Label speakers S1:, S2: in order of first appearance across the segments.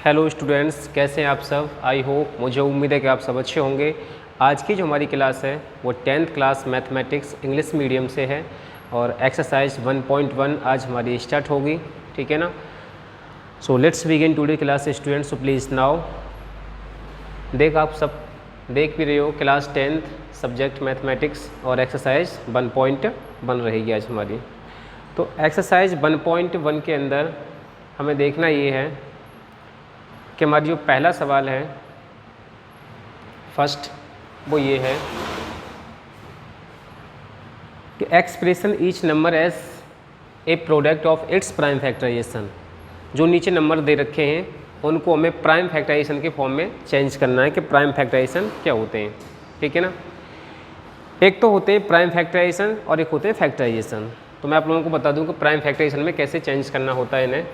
S1: Hello students, कैसे हैं आप सब। आई होप, मुझे उम्मीद है कि आप सब अच्छे होंगे। आज की जो हमारी क्लास है वो 10th class mathematics English medium से है और एक्सरसाइज 1.1 आज हमारी स्टार्ट होगी, ठीक है ना। So let's begin today class students. So please now आप सब देख भी रहे हो, क्लास 10th सब्जेक्ट मैथमेटिक्स और एक्सरसाइज 1.1 रहेगी आज हमारी। तो एक्सरसाइज 1.1 के अंदर हमें देखना ये है कि हमारा जो पहला सवाल है फर्स्ट, वो ये है कि expression each number as a product of its prime factorization. जो नीचे नंबर दे रखे हैं उनको हमें प्राइम फैक्टराइजेशन के फॉर्म में चेंज करना है कि प्राइम फैक्टराइजेशन क्या होते हैं, ठीक है ना। एक तो होते हैं प्राइम फैक्टराइजेशन और एक होते हैं फैक्टराइजेशन। तो मैं आप लोगों को बता दूं कि प्राइम फैक्टराइजेशन में कैसे चेंज करना होता है इन्हें।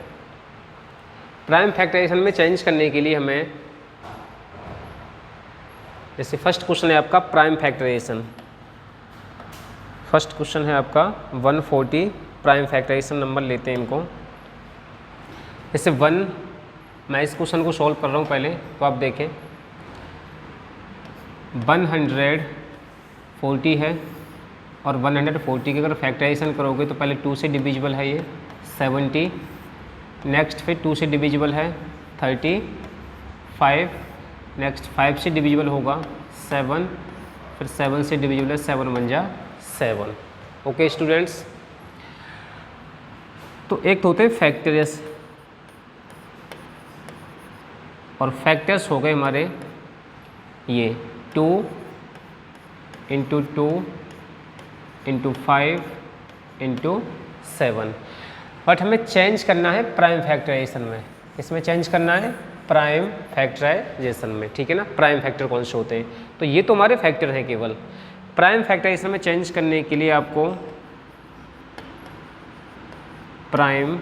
S1: प्राइम फैक्टराइजेशन में चेंज करने के लिए हमें, जैसे फर्स्ट क्वेश्चन है आपका प्राइम फैक्टराइजेशन। फर्स्ट क्वेश्चन है आपका 140 प्राइम फैक्टराइजेशन नंबर लेते हैं इनको। जैसे मैं इस क्वेश्चन को सॉल्व कर रहा हूँ पहले, तो आप देखें 140 है और 140 की अगर फैक्टराइजेशन करोगे तो पहले 2 से डिविजिबल है ये 70, नेक्स्ट फिर 2 से डिविजिबल है 35, नेक्स्ट 5 से डिविजिबल होगा 7, फिर 7 से डिविजिबल है 7 1 जा 7। ओके स्टूडेंट्स, तो एक तो होते हैं फैक्टर्स और फैक्टर्स हो गए हमारे ये 2 × 2 × 5 × 7। बट हमें चेंज करना है प्राइम फैक्टराइजेशन में। इसमें चेंज करना है प्राइम फैक्टराइजेशन में, ठीक है ना। प्राइम फैक्टर कौन से होते हैं, तो ये तो हमारे फैक्टर हैं केवल। प्राइम फैक्टराइजेशन में चेंज करने के लिए आपको प्राइम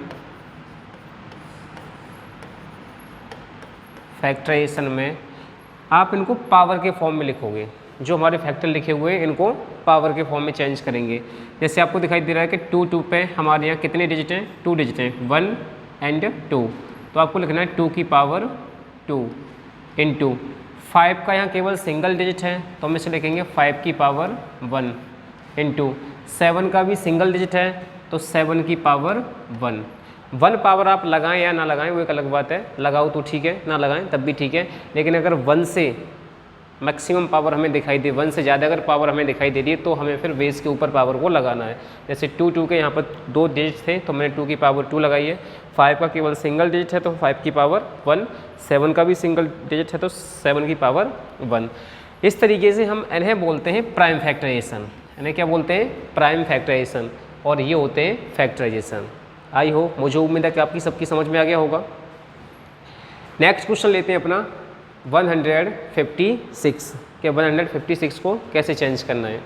S1: फैक्टराइजेशन में आप इनको पावर के फॉर्म में लिखोगे। जो हमारे फैक्टर लिखे हुए हैं इनको पावर के फॉर्म में चेंज करेंगे। जैसे आपको दिखाई दे रहा है कि 2 पे हमारे यहाँ कितने डिजिट हैं, 2 डिजिट हैं, 1 और 2। तो आपको लिखना है 2 की पावर 2 × 5 का यहाँ केवल सिंगल डिजिट है तो हम इसे लिखेंगे 5 की पावर 1 × 7 का भी सिंगल डिजिट है तो 7 की पावर 1। 1 पावर आप लगाएं या ना लगाएं वो एक अलग बात है, लगाओ तो ठीक है, ना लगाएं तब भी ठीक है। लेकिन अगर 1 से मैक्सिमम पावर हमें दिखाई दे, 1 से ज़्यादा अगर पावर हमें दिखाई दे रही है तो हमें फिर बेस के ऊपर पावर को लगाना है। जैसे 2 के यहाँ पर 2 डिजिट थे तो मैंने 2 की पावर 2 लगाई है। 5 का केवल सिंगल डिजिट है तो 5 की पावर 1, 7 का भी सिंगल डिजिट है तो 7 की पावर 1। इस तरीके से हम इन्हें बोलते हैं प्राइम फैक्टराइजेशन। इन्हें क्या बोलते हैं, प्राइम फैक्टराइजेशन, और ये होते हैं फैक्टराइजेशन। आई होप, मुझे उम्मीद है कि आपकी सबकी समझ में आ गया होगा। नेक्स्ट क्वेश्चन लेते हैं अपना 156 के 156 को कैसे चेंज करना है।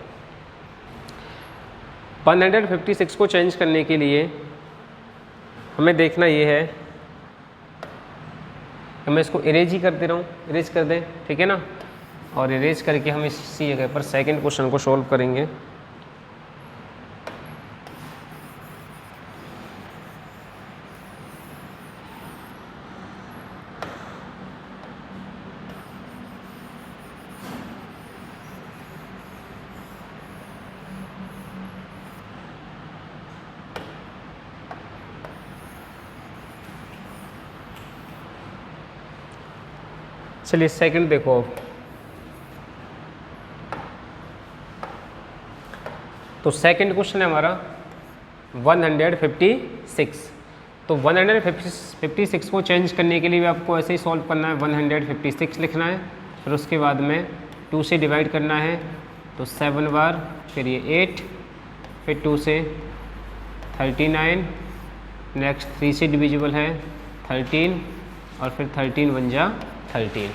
S1: 156 को चेंज करने के लिए हमें देखना ये है कि मैं इसको इरेज ही कर दे रहा हूँ, इरेज कर दें, ठीक है ना। और इरेज करके हम इसी जगह पर सेकंड क्वेश्चन को सॉल्व करेंगे। चलिए सेकंड देखो, तो सेकंड क्वेश्चन है हमारा 156। तो 156 को चेंज करने के लिए भी आपको ऐसे ही सॉल्व करना है। 156 लिखना है, फिर उसके बाद में 2 से डिवाइड करना है तो 7 बार, फिर ये 8, फिर 2 से 39, नेक्स्ट 3 से डिविजिबल है 13 और फिर 13 1 जा 13।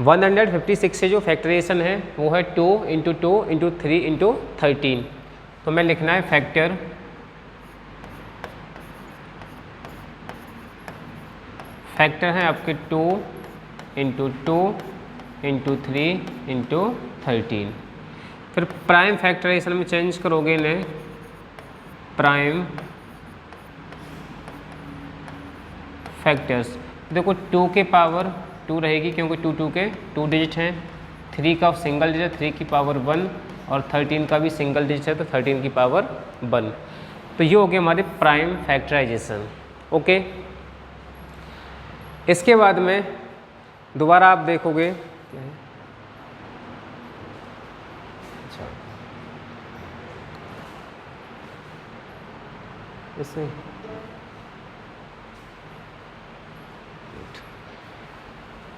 S1: 156 से जो फैक्टराइजेशन है वो है 2 × 2 × 3 × 13। तो मैं लिखना है फैक्टर है आपके 2 × 2 × 3 × 13। फिर प्राइम फैक्टराइजेशन में चेंज करोगे इन्हें प्राइम फैक्टर्स। देखो 2 के पावर 2 रहेगी क्योंकि 2 के 2 डिजिट हैं, 3 का सिंगल डिजिट 3 की पावर 1 और 13 का भी सिंगल डिजिट है तो 13 की पावर 1। तो ये हो गया हमारे प्राइम फैक्टराइजेशन। ओके, इसके बाद में दोबारा आप देखोगे इसमें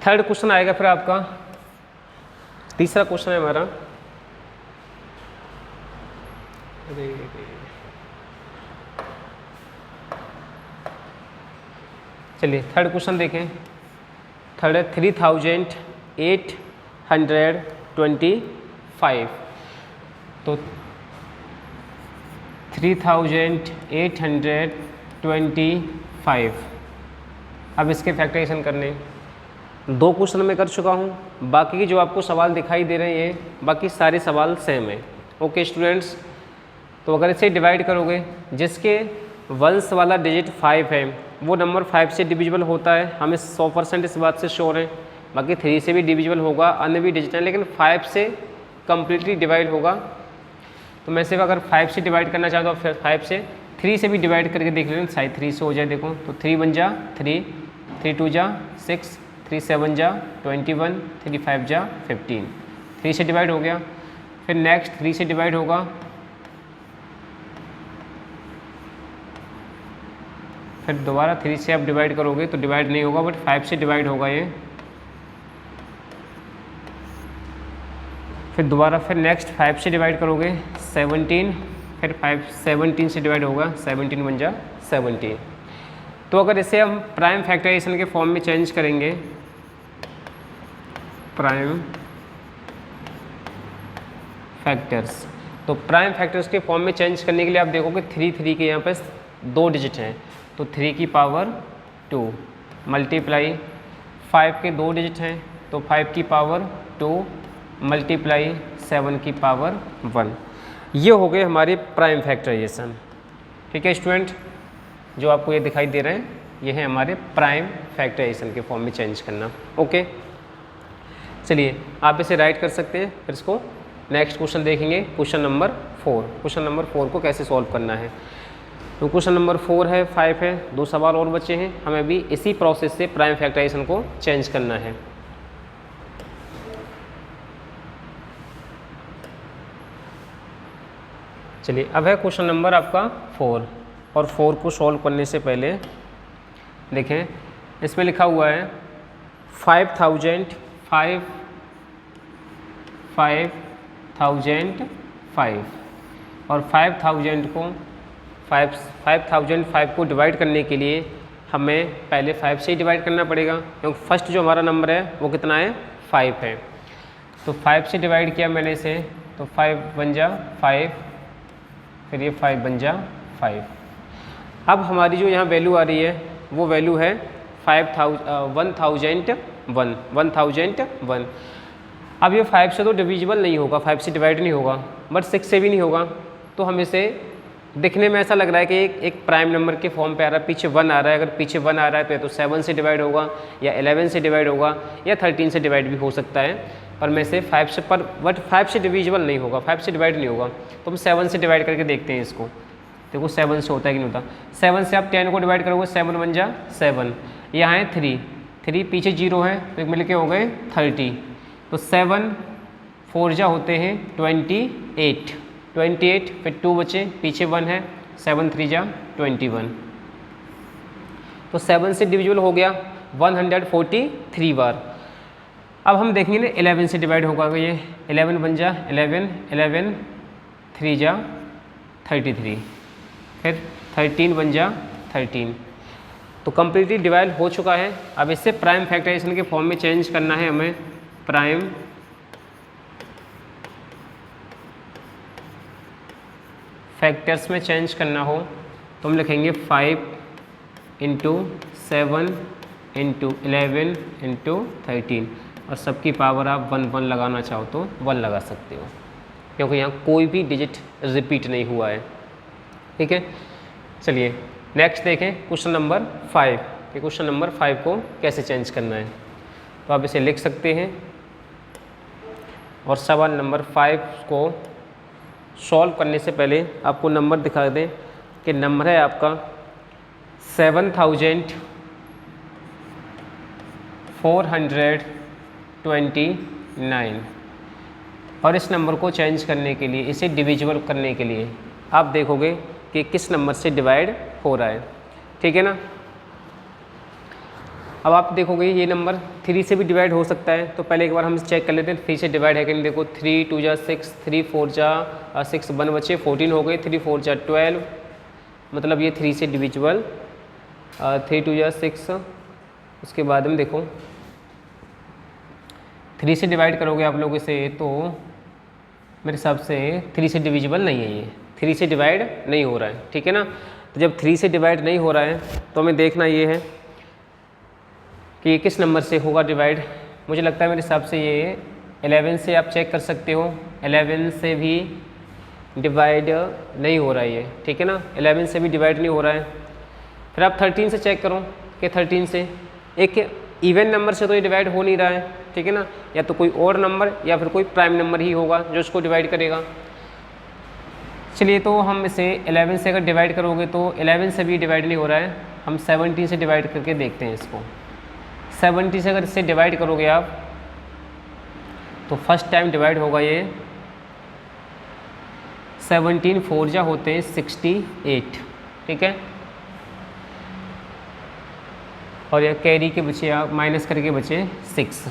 S1: थर्ड क्वेश्चन आएगा फिर आपका, तीसरा क्वेश्चन है हमारा। चलिए थर्ड क्वेश्चन देखें। थर्ड है 3825। तो 3825, अब इसके फैक्टराइजेशन करने 2 क्वेश्चन मैं कर चुका हूँ, बाकी के जो आपको सवाल दिखाई दे रहे हैं बाकी सारे सवाल सेम है। ओके स्टूडेंट्स, तो अगर इसे डिवाइड करोगे, जिसके वंश वाला डिजिट 5 है वो नंबर 5 से डिविजिबल होता है, हमें 100% इस बात से श्योर है। बाकी 3 से भी डिविजिबल होगा, अन्य भी डिजिट है, लेकिन 5 से कम्प्लीटली डिवाइड होगा। तो मैं सिर्फ अगर 5 से डिवाइड करना चाहता हूँ, फिर 5 से 3 से भी डिवाइड करके देख लेना, शायद 3 से हो जाए। देखो तो 3 1 जा 3, 3 2 जा 6, 3 7 जा 21, 3 5 जा 15। 3 से डिवाइड हो गया। फिर नेक्स्ट 3 से डिवाइड होगा, फिर दोबारा 3 से आप डिवाइड करोगे तो डिवाइड नहीं होगा, बट 5 से डिवाइड होगा ये। फिर दोबारा फिर नेक्स्ट 5 से डिवाइड करोगे 17, फिर 17 से डिवाइड होगा, 17 1 जा 17। तो अगर इसे हम प्राइम फैक्टराइजेशन के फॉर्म में चेंज करेंगे, प्राइम फैक्टर्स, तो प्राइम फैक्टर्स के फॉर्म में चेंज करने के लिए आप देखोगे 3 के यहाँ पे 2 डिजिट हैं, तो 3 की पावर 2 मल्टीप्लाई 5 के 2 डिजिट हैं, तो 5 की पावर 2 मल्टीप्लाई 7 की पावर 1। ये हो गए हमारे प्राइम फैक्टराइजेशन। ठीक है स्टूडेंट, जो आपको ये दिखाई दे रहे हैं ये है हमारे प्राइम फैक्टराइजेशन के फॉर्म में चेंज करना। ओके, चलिए आप इसे राइट कर सकते हैं। फिर इसको नेक्स्ट क्वेश्चन देखेंगे, क्वेश्चन नंबर 4। क्वेश्चन नंबर 4 को कैसे सॉल्व करना है। तो क्वेश्चन नंबर 4 है, 5 है, 2 सवाल और बचे हैं, हमें भी इसी प्रोसेस से प्राइम फैक्टराइजेशन को चेंज करना है। चलिए अब है क्वेश्चन नंबर आपका 4, और 4 को सॉल्व करने से पहले देखें, इसमें लिखा हुआ है 5005 और 5005 को डिवाइड करने के लिए हमें पहले 5 से ही डिवाइड करना पड़ेगा, क्योंकि फर्स्ट जो हमारा नंबर है वो कितना है 5 है। तो 5 से डिवाइड किया मैंने इसे, तो 5 1 जा 5, फिर ये 5 1 जा 5। अब हमारी जो यहाँ वैल्यू आ रही है वो वैल्यू है 1001। अब ये 5 से तो डिविजिबल नहीं होगा, 5 से डिवाइड नहीं होगा, बट 6 से भी नहीं होगा। तो हम इसे दिखने में ऐसा लग रहा है कि एक प्राइम नंबर के फॉर्म पे आ रहा है, पीछे 1 आ रहा है। अगर पीछे 1 आ रहा है तो या तो 7 से डिवाइड होगा, या 11 से डिवाइड होगा, या 13 से डिवाइड भी हो सकता है। पर में से 5 से, पर बट 5 से डिविजिबल नहीं होगा, 5 से डिवाइड नहीं होगा। तो हम 7 से डिवाइड करके देखते हैं इसको। देखो 7 से होता है कि नहीं होता। 7 से आप 10 को डिवाइड करोगे, 7 1 जा 7, यहाँ है 3 पीछे 0 है तो एक मिल के हो गए 30। तो 7 4 जा होते हैं 28, फिर 2 बचे, पीछे 1 है, 7 3 जा 21। तो 7 से डिविजिबल हो गया 143 बार। अब हम देखेंगे ना 11 से डिवाइड होगा ये, 11 1 जा 11, 11 3 जा 33, फिर 13 1 जा 13। तो कम्प्लीटली डिवाइड हो चुका है। अब इससे प्राइम फैक्टराइजेशन के फॉर्म में चेंज करना है हमें। प्राइम फैक्टर्स में चेंज करना हो तो हम लिखेंगे 5 × 7 × 11 × 13, और सबकी पावर आप 1 1 लगाना चाहो तो 1 लगा सकते हो, क्योंकि यहाँ कोई भी डिजिट रिपीट नहीं हुआ है। ठीक है, चलिए नेक्स्ट देखें क्वेश्चन नंबर 5। कि क्वेश्चन नंबर 5 को कैसे चेंज करना है। तो आप इसे लिख सकते हैं और सवाल नंबर 5 को सॉल्व करने से पहले आपको नंबर दिखा दें कि नंबर है आपका 7429 और इस नंबर को चेंज करने के लिए, इसे डिविजिबल करने के लिए आप देखोगे कि किस नंबर से डिवाइड हो रहा है, ठीक है ना। अब आप देखोगे ये नंबर 3 से भी डिवाइड हो सकता है, तो पहले एक बार हम चेक कर लेते हैं 3 से डिवाइड है कि नहीं। देखो 3 2 जा 6, 3 4 जा 6, 1 बचे 14 हो गए, 3 4 जा 12, मतलब ये 3 से डिविजिबल, 3 2 जा 6। उसके बाद में देखो 3 से डिवाइड करोगे आप लोग इसे, तो मेरे हिसाब से 3 से डिविजिबल नहीं है, ये 3 से डिवाइड नहीं हो रहा है, ठीक है ना। तो जब 3 से डिवाइड नहीं हो रहा है तो हमें देखना ये है कि ये किस नंबर से होगा डिवाइड। मुझे लगता है मेरे हिसाब से ये 11 से आप चेक कर सकते हो, 11 से भी डिवाइड नहीं हो रहा है ये, ठीक है ना। 11 से भी डिवाइड नहीं हो रहा है। फिर आप 13 से चेक करो कि 13 से एक इवन नंबर से तो ये डिवाइड हो नहीं रहा है, ठीक है ना। या तो कोई और नंबर या फिर कोई प्राइम नंबर ही होगा जो इसको डिवाइड करेगा। चलिए, तो हम इसे 11 से अगर डिवाइड करोगे तो 11 से भी डिवाइड नहीं हो रहा है, हम 17 से डिवाइड करके देखते हैं इसको। 70 से अगर इससे डिवाइड करोगे आप तो फर्स्ट टाइम डिवाइड होगा ये 17 4 जा होते हैं 68, ठीक है। और यह कैरी के बचे आप माइनस करके बचे 6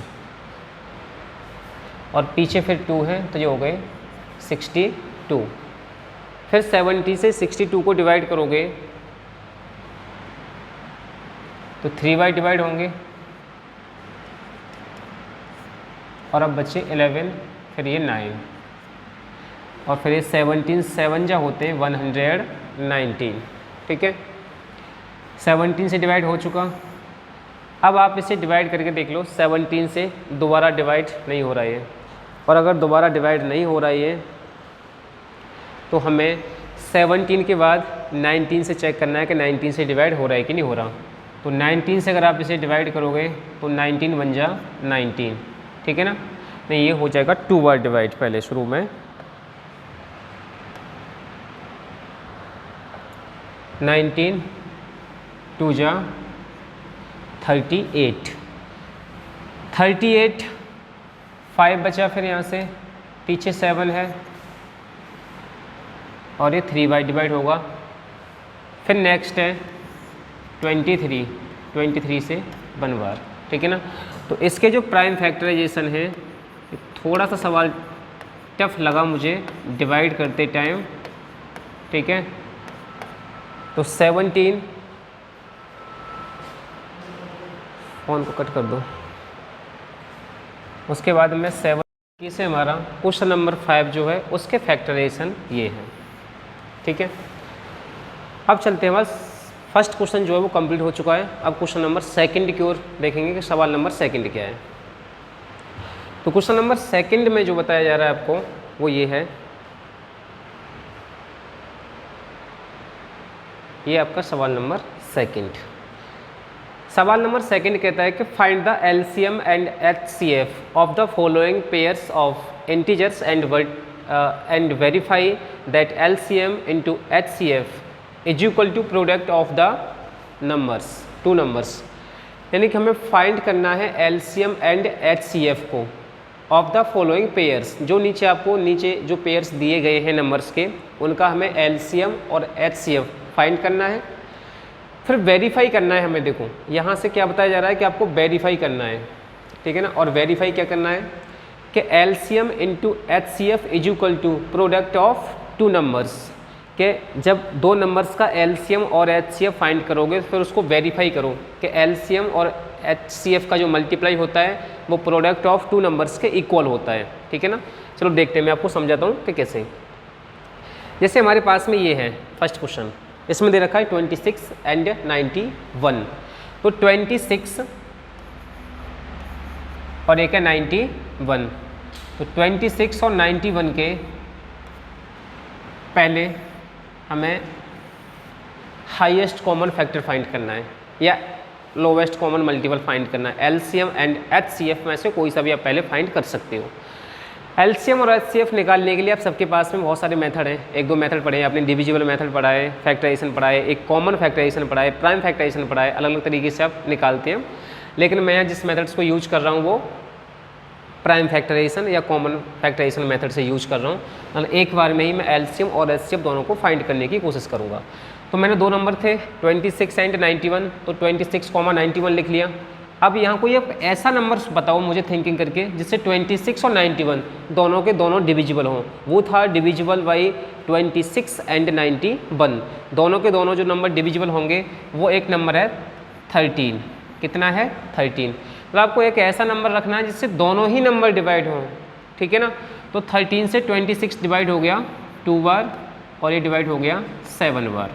S1: और पीछे फिर 2 है तो ये हो गए 62। फिर 70 से 62 को डिवाइड करोगे तो 3 बाई डिवाइड होंगे और अब बचे 11, फिर ये 9 और फिर ये 17 7 जा होते हैं 119, ठीक है। 17 से डिवाइड हो चुका। अब आप इसे डिवाइड करके देख लो, 17 से दोबारा डिवाइड नहीं हो रहा है, और अगर दोबारा डिवाइड नहीं हो रहा है तो हमें 17 के बाद 19 से चेक करना है कि 19 से डिवाइड हो रहा है कि नहीं हो रहा। तो 19 से अगर आप इसे डिवाइड करोगे तो 19 बन जा 19, ठीक है ना। नहीं, ये हो जाएगा 2 बार डिवाइड पहले शुरू में। 19 2 जा 38, 5 बचा, फिर यहाँ से पीछे 7 है और ये 3 बाई डिवाइड होगा। फिर नेक्स्ट है 23 से 1 बार, ठीक है ना। तो इसके जो प्राइम फैक्टराइजेशन है, थोड़ा सा सवाल टफ लगा मुझे डिवाइड करते टाइम, ठीक है। तो 17, फ़ोन को कट कर दो। उसके बाद में 7 से हमारा क्वेश्चन नंबर 5 जो है उसके फैक्टराइजेशन ये है, ठीक है। अब चलते हैं, बस फर्स्ट क्वेश्चन जो है वो कंप्लीट हो चुका है। अब क्वेश्चन नंबर 2 की ओर देखेंगे कि सवाल नंबर 2 क्या है। तो क्वेश्चन नंबर 2 में जो बताया जा रहा है आपको वो ये है, ये आपका सवाल नंबर 2। सवाल नंबर 2 कहता है कि find the LCM and HCF of the following pairs of integers and verify that LCM into HCF is equal to product of the numbers, 2 numbers. यानी कि हमें फाइंड करना है एलसीएम एंड एचसीएफ को ऑफ द फॉलोइंग पेयर्स। जो नीचे आपको जो पेयर्स दिए गए हैं नंबर्स के, उनका हमें एलसीएम और एचसीएफ फाइंड करना है। फिर वेरीफाई करना है हमें। देखो यहाँ से क्या बताया जा रहा है कि आपको वेरीफाई करना है, ठीक है ना। और वेरीफाई क्या करना है कि LCM into HCF is equal to product of 2 numbers, कि जब 2 नंबर्स का एलसीएम और एचसीएफ फाइंड करोगे फिर उसको वेरीफाई करो कि एलसीएम और एचसीएफ का जो मल्टीप्लाई होता है वो प्रोडक्ट ऑफ 2 नंबर्स के इक्वल होता है, ठीक है ना। चलो देखते हैं, मैं आपको समझाता हूँ कि कैसे। जैसे हमारे पास में ये है फर्स्ट क्वेश्चन, इसमें दे रखा है 26 एंड 91। तो 26 और एक है 91, तो 26 और 91 के पहले हमें हाईएस्ट कॉमन फैक्टर फाइंड करना है, या लोवेस्ट कॉमन मल्टीपल फाइंड करना है। एलसीएम एंड एचसीएफ में से कोई सा भी आप पहले फाइंड कर सकते हो। एलसीएम और एचसीएफ निकालने के लिए आप सबके पास में बहुत सारे मेथड हैं। एक दो मेथड पढ़े हैं आपने, डिविजिबल मेथड पढ़ा है, फैक्टराइजेशन पढ़ा है, एक कॉमन फैक्टराइजेशन पढ़ा है, प्राइम फैक्टराइजेशन पढ़ा है, अलग अलग तरीके से आप निकालते हैं। लेकिन मैं जिस मेथड्स को यूज कर रहा हूँ वो प्राइम फैक्टराइजेशन या कॉमन फैक्टराइजेशन मेथड से यूज कर रहा हूँ। एक बार में ही मैं एलसीएम और एचसीएफ दोनों को फाइंड करने की कोशिश करूँगा। तो मैंने दो नंबर थे 26 एंड 91, तो 26, 91 लिख लिया। अब यहाँ कोई एक ऐसा नंबर बताओ मुझे थिंकिंग करके जिससे 26 और 91 दोनों के दोनों डिविजिबल हों। वो था डिविजिबल बाई 26 एंड 91। दोनों के दोनों जो नंबर डिविजिबल होंगे वो एक नंबर है 13। कितना है? 13। तो आपको एक ऐसा नंबर रखना है जिससे दोनों ही नंबर डिवाइड हों, ठीक है ना। तो 13 से 26 डिवाइड हो गया 2 बार और ये डिवाइड हो गया 7 बार।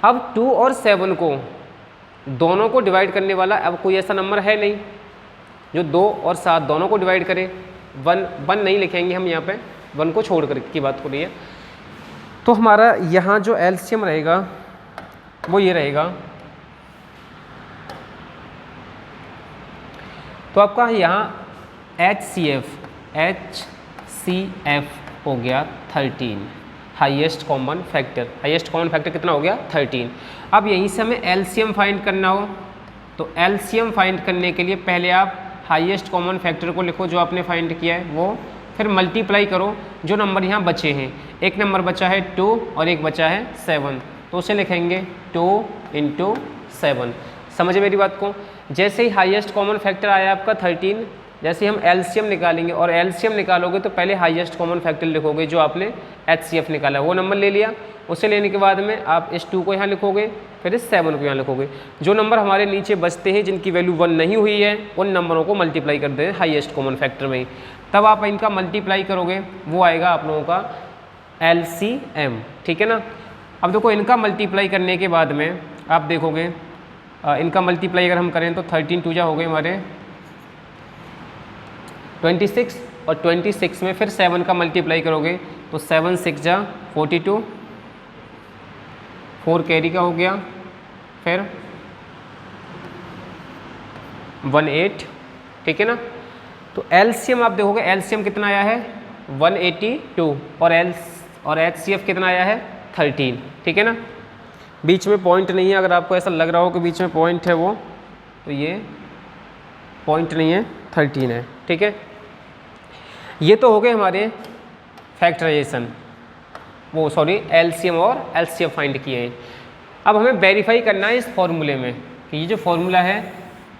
S1: अब 2 और 7 को दोनों को डिवाइड करने वाला अब कोई ऐसा नंबर है नहीं जो 2 और 7 दोनों को डिवाइड करे। 1 नहीं लिखेंगे हम यहाँ पे, 1 को छोड़ कर की बात हो रही है। तो हमारा यहाँ जो एलसीएम रहेगा वो ये रहेगा। तो आपका यहाँ HCF हो गया 13, highest common factor. Highest common factor कितना हो गया? 13। अब यहीं से हमें एलसीएम फाइंड करना हो तो एलसीएम फाइंड करने के लिए पहले आप हाईएस्ट कॉमन फैक्टर को लिखो जो आपने फाइंड किया है वो, फिर मल्टीप्लाई करो जो नंबर यहाँ बचे हैं। एक नंबर बचा है 2 और एक बचा है 7, तो उसे लिखेंगे 2 × 7। समझे मेरी बात को? जैसे ही हाईएस्ट कॉमन फैक्टर आया आपका 13, जैसे हम एलसीएम निकालेंगे और एलसीएम निकालोगे तो पहले हाईएस्ट कॉमन फैक्टर लिखोगे जो आपने एचसीएफ निकाला, वो नंबर ले लिया। उसे लेने के बाद में आप इस 2 को यहाँ लिखोगे, फिर इस 7 को यहाँ लिखोगे। जो नंबर हमारे नीचे बचते हैं जिनकी वैल्यू 1 नहीं हुई है उन नंबरों को मल्टीप्लाई कर दें हाईएस्ट कॉमन फैक्टर में ही। तब आप इनका मल्टीप्लाई करोगे वो आएगा आप लोगों का एलसीएम, ठीक है ना। अब देखो इनका मल्टीप्लाई करने के बाद में आप देखोगे इनका मल्टीप्लाई अगर हम करें तो 13 2 जा हो गए हमारे 26 और 26 में फिर 7 का मल्टीप्लाई करोगे तो 7 6 जा 42, 4 कैरी का हो गया, फिर 18, ठीक है ना। तो एलसीएम आप देखोगे एलसीएम कितना आया है 182 और एचसीएफ कितना आया है 13, ठीक है ना। बीच में पॉइंट नहीं है, अगर आपको ऐसा लग रहा हो कि बीच में पॉइंट है वो, तो ये पॉइंट नहीं है 13 है, ठीक है। ये तो हो गए हमारे फैक्टराइजेशन, वो सॉरी एलसीएम और एलसीएफ फाइंड किए हैं। अब हमें वेरीफाई करना है इस फॉर्मूले में कि ये जो फॉर्मूला है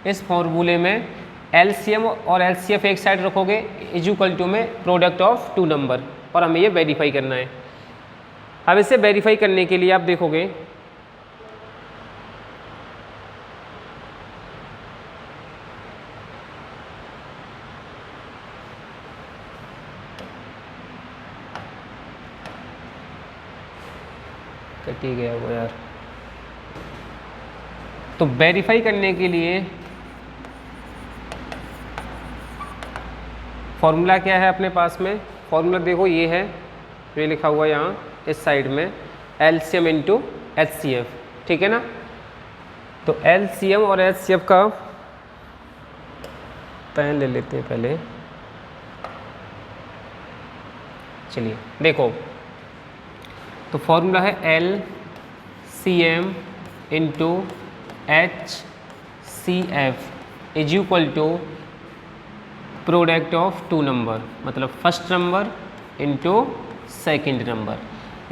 S1: इस फॉर्मूले में एलसीएम और एलसीएफ एक साइड रखोगे इज इक्वल टू में प्रोडक्ट ऑफ 2 नंबर, और हमें ये वेरीफाई करना है। अब इसे वेरीफाई करने के लिए आप देखोगे कट ही गया वो यार। तो वेरीफाई करने के लिए फॉर्मूला क्या है अपने पास में? फॉर्मूला देखो ये है, ये लिखा हुआ यहाँ इस साइड में एलसीएम इंटू एचसीएफ, ठीक है ना। तो एलसीएम और एचसीएफ का पेन ले लेते हैं पहले। चलिए देखो, तो फॉर्मूला है LCM into HCF is equal to product of 2 number, मतलब first number into second number.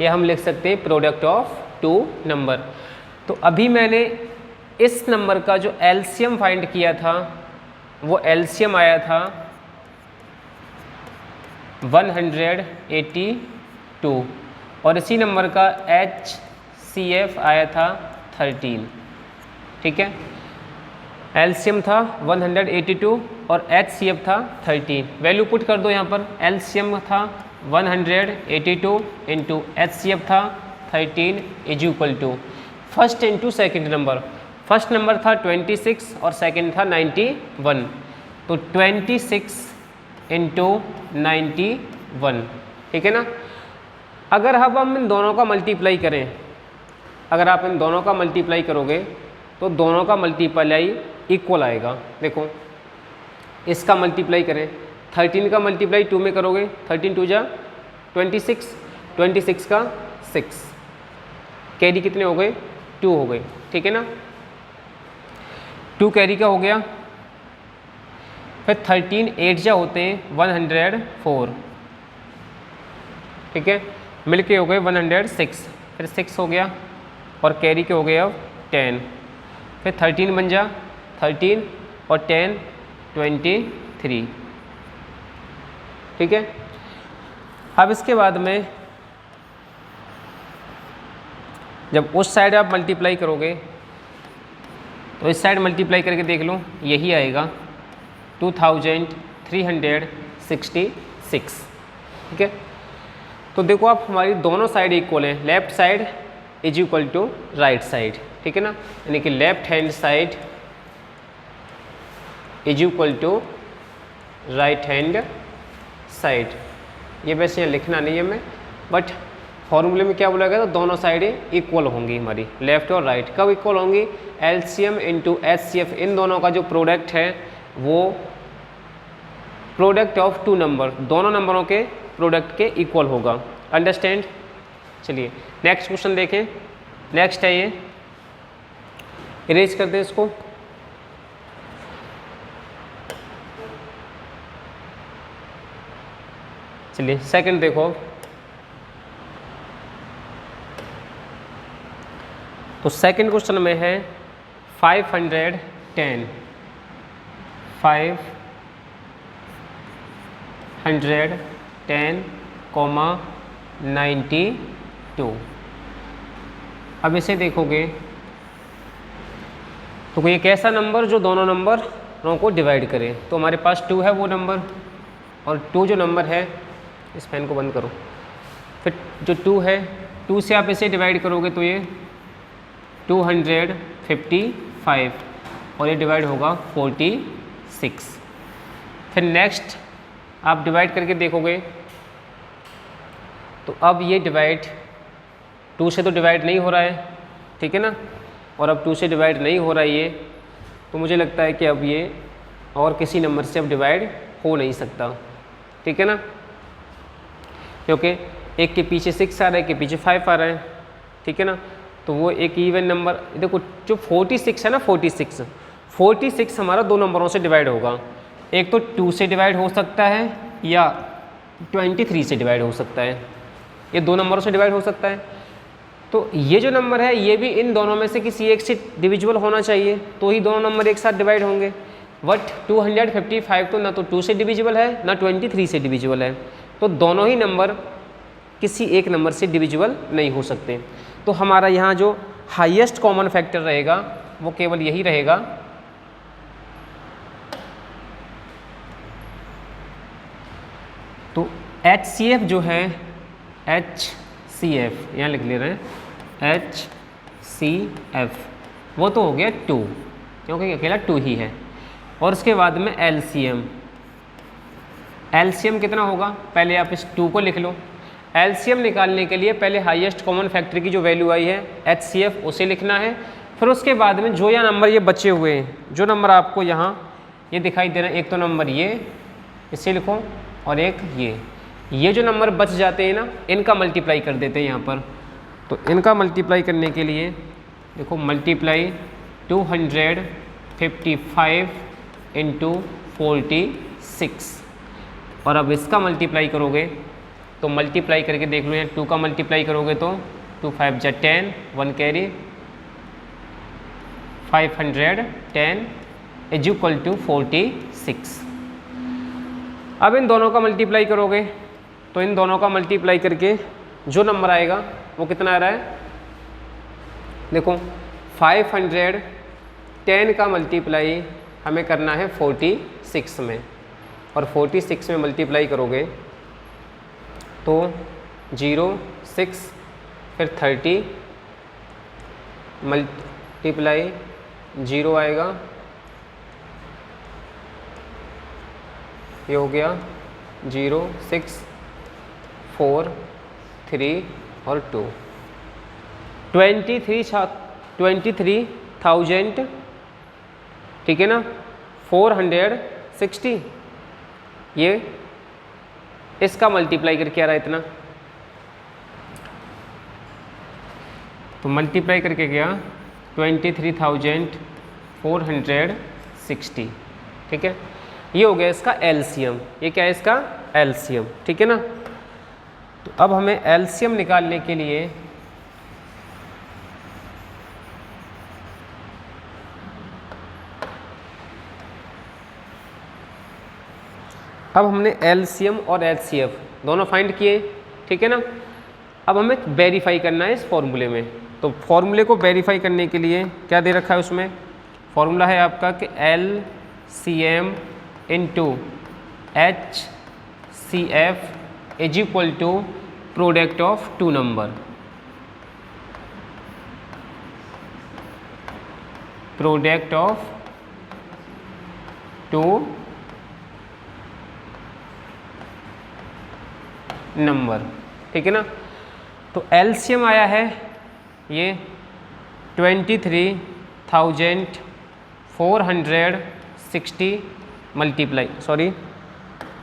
S1: ये हम लिख सकते हैं प्रोडक्ट ऑफ 2 नंबर। तो अभी मैंने इस नंबर का जो एलसीएम फाइंड किया था वो एलसीएम आया था 182 और इसी नंबर का HCF आया था 13, ठीक है। एलसीएम था 182 और HCF था 13। वैल्यू पुट कर दो यहाँ पर। एलसीएम था 182 इंटू HCF था 13 is equal to first into second number. First number था 26 और सेकेंड था 91, तो 26 इंटू 91, ठीक है ना। अगर अब हम इन दोनों का मल्टीप्लाई करें, अगर आप इन दोनों का मल्टीप्लाई करोगे तो दोनों का मल्टीप्लाई इक्वल आएगा। देखो इसका मल्टीप्लाई करें, 13 का मल्टीप्लाई 2 में करोगे, 13 2 जा 26, 26 का 6, कैरी कितने हो गए 2 हो गए, ठीक है ना, 2 कैरी का हो गया। फिर 13 8 जा होते हैं 104, ठीक है, मिलके हो गए 106, फिर 6 हो गया और कैरी के हो गए अब 10, फिर 13 बन जा 13 और 10 23, ठीक है। अब इसके बाद में जब उस साइड आप मल्टीप्लाई करोगे तो इस साइड मल्टीप्लाई करके देख लो, यही आएगा 2366, ठीक है। तो देखो आप हमारी दोनों साइड इक्वल हैं, left side is equal to right side, ठीक है ना, यानी कि left hand side is equal to right hand side. ये वैसे यहाँ लिखना नहीं है मैं, बट फॉर्मूले में क्या बोला गया, तो दोनों साइडें इक्वल होंगी हमारी, लेफ्ट और राइट। कब इक्वल होंगी, एलसीएम इंटू एचसीएफ, इन दोनों का जो प्रोडक्ट है वो प्रोडक्ट ऑफ 2 नंबर, दोनों नंबरों के प्रोडक्ट के इक्वल होगा। अंडरस्टैंड। चलिए नेक्स्ट क्वेश्चन देखें। नेक्स्ट है ये, इरेज कर दें इसको। चलिए सेकंड देखो, तो सेकंड क्वेश्चन में है 510 510,92। अब इसे देखोगे तो कोई एक ऐसा नंबर जो दोनों नंबरों को डिवाइड करे, तो हमारे पास 2 है वो नंबर, और 2 जो नंबर है, इस पेन को बंद करो, फिर जो 2 है 2 से आप इसे डिवाइड करोगे तो ये 255 और ये डिवाइड होगा 46। फिर नेक्स्ट आप डिवाइड करके देखोगे तो अब ये डिवाइड 2 से तो डिवाइड नहीं हो रहा है, ठीक है ना, और अब 2 से डिवाइड नहीं हो रहा है ये, तो मुझे लगता है कि अब ये और किसी नंबर से अब डिवाइड हो नहीं सकता, ठीक है ना, क्योंकि एक के पीछे 6 आ रहा है, एक के पीछे 5 आ रहा है, ठीक है ना, तो वो एक इवन नंबर। देखो जो 46 है ना, 46 हमारा 2 नंबरों से डिवाइड होगा, एक तो 2 से डिवाइड हो सकता है या 23 से डिवाइड हो सकता है, ये 2 नंबरों से डिवाइड हो सकता है। तो ये जो नंबर है ये भी इन दोनों में से किसी एक से डिविजिबल होना चाहिए, तो ही दोनों नंबर एक साथ डिवाइड होंगे। बट 255 तो ना तो 2 से डिविजिबल है ना 23 से डिविजिबल है, तो दोनों ही नंबर किसी एक नंबर से डिविजिबल नहीं हो सकते। तो हमारा यहाँ जो हाईएस्ट कॉमन फैक्टर रहेगा वो केवल यही रहेगा, तो HCF जो है, HCF यहाँ लिख ले रहे हैं, HCF वो तो हो गया 2, क्योंकि अकेला 2 ही है। और उसके बाद में LCM कितना होगा, पहले आप इस 2 को लिख लो। LCM निकालने के लिए पहले हाईएस्ट कॉमन फैक्टर की जो वैल्यू आई है HCF उसे लिखना है, फिर उसके बाद में जो या नंबर ये बचे हुए हैं, जो नंबर आपको यहाँ ये दिखाई दे रहा है, एक तो नंबर ये इसे लिखो और एक ये जो नंबर बच जाते हैं ना, इनका मल्टीप्लाई कर देते हैं यहाँ पर। तो इनका मल्टीप्लाई करने के लिए देखो, मल्टीप्लाई 255 इंटू 46, और अब इसका मल्टीप्लाई करोगे तो मल्टीप्लाई करके देख लो, यहाँ 2 का मल्टीप्लाई करोगे तो 2 5 जा 10, 1 कैरी, 510 इज इक्वल टू 46। अब इन दोनों का मल्टीप्लाई करोगे तो इन दोनों का मल्टीप्लाई करके जो नंबर आएगा वो कितना आ रहा है, देखो 510 का मल्टीप्लाई हमें करना है 46 में, और 46 में मल्टीप्लाई करोगे तो 0 6 फिर 30 मल्टीप्लाई 0 आएगा, ये हो गया 0 6 4 3 और 2, 23 1000, ठीक है ना, 460, ये इसका मल्टीप्लाई करके आ रहा है इतना, तो मल्टीप्लाई करके गया 23,460, ठीक है। ये हो गया इसका एलसीएम, ये क्या है इसका एलसीएम, ठीक है ना। तो अब हमें एलसीएम निकालने के लिए अब हमने एलसीएम और एचसीएफ दोनों फाइंड किए, ठीक है ना। अब हमें वेरीफाई करना है इस फॉर्मूले में, तो फॉर्मूले को वेरीफाई करने के लिए क्या दे रखा है उसमें, फॉर्मूला है आपका कि LCM into HCF is equal to product of two number, product of two number, ठीक है ना। तो एलसीएम आया है ये 23,460 मल्टीप्लाई, सॉरी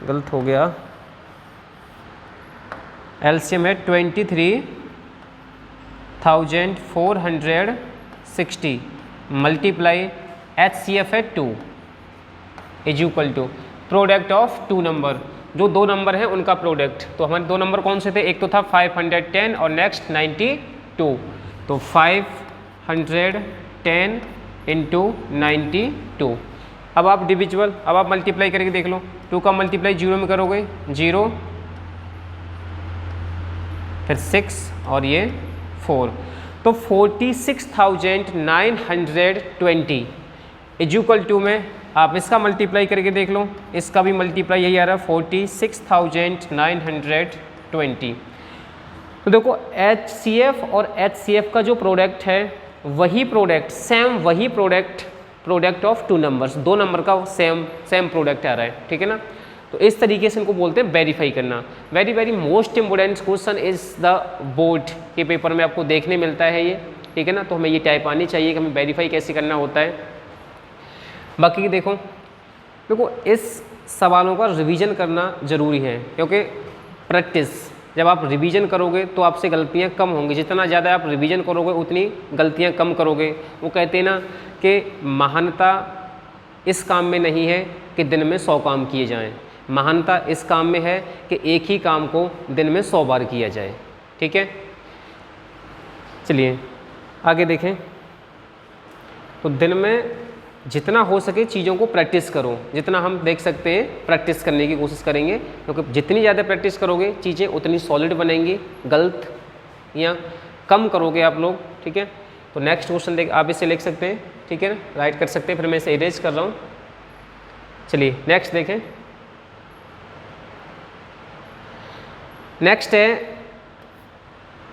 S1: गलत हो गया, एलसीएम है 23,460 मल्टीप्लाई एचसीएफ है 2 is equal to product of two number, जो दो नंबर हैं उनका प्रोडक्ट। तो हमारे दो नंबर कौन से थे, एक तो था 510 और नेक्स्ट 92, तो 510 इंटू 92। अब आप डिविजुअल, अब आप मल्टीप्लाई करके देख लो, 2 का मल्टीप्लाई 0 में करोगे 0, फिर 6 और ये 4, तो 46,920 इज इक्वल टू में आप इसका मल्टीप्लाई करके देख लो, इसका भी मल्टीप्लाई यही आ रहा है 46,920। तो देखो HCF और HCF का जो प्रोडक्ट है वही प्रोडक्ट, सेम वही प्रोडक्ट ऑफ टू नंबर्स, दो नंबर का सेम प्रोडक्ट आ रहा है, ठीक है ना। तो इस तरीके से इनको बोलते हैं वेरीफाई करना। Very very most important question is the board के पेपर में आपको देखने मिलता है ये, ठीक है ना। तो हमें ये टाइप आनी चाहिए कि हमें वेरीफाई कैसे करना होता है। बाकी देखो इस सवालों का रिवीजन करना ज़रूरी है, क्योंकि प्रैक्टिस जब आप रिवीजन करोगे तो आपसे गलतियां कम होंगी, जितना ज़्यादा आप रिवीजन करोगे उतनी गलतियां कम करोगे। वो कहते हैं ना कि महानता इस काम में नहीं है कि दिन में 100 काम किए जाएं, महानता इस काम में है कि एक ही काम को दिन में 100 बार किया जाए, ठीक है। चलिए आगे देखें। तो दिन में जितना हो सके चीज़ों को प्रैक्टिस करो, जितना हम देख सकते हैं प्रैक्टिस करने की कोशिश करेंगे, क्योंकि जितनी ज़्यादा प्रैक्टिस करोगे चीज़ें उतनी सॉलिड बनेंगी, गलत या कम करोगे आप लोग, ठीक है। तो नेक्स्ट क्वेश्चन देख, आप इसे लिख सकते हैं, ठीक है ना, राइट कर सकते हैं, फिर मैं इसे इरेज कर रहा हूँ। चलिए नेक्स्ट देखें। नेक्स्ट है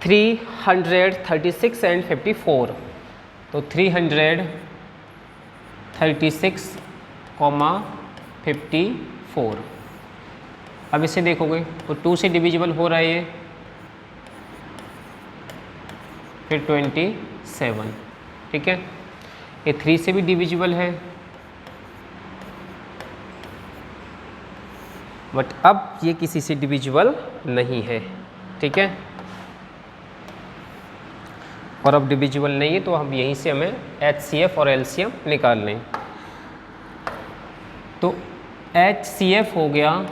S1: 336 एंड 54। तो 336,54। अब इसे देखोगे तो 2 से डिविजिबल हो रहा है ये, फिर 27, ठीक है। ये 3 से भी डिविजिबल है, बट अब ये किसी से डिविजिबल नहीं है, ठीक है। और अब डिविजिबल नहीं है तो हम यहीं से हमें HCF और LCM निकाल लें। तो HCF हो गया,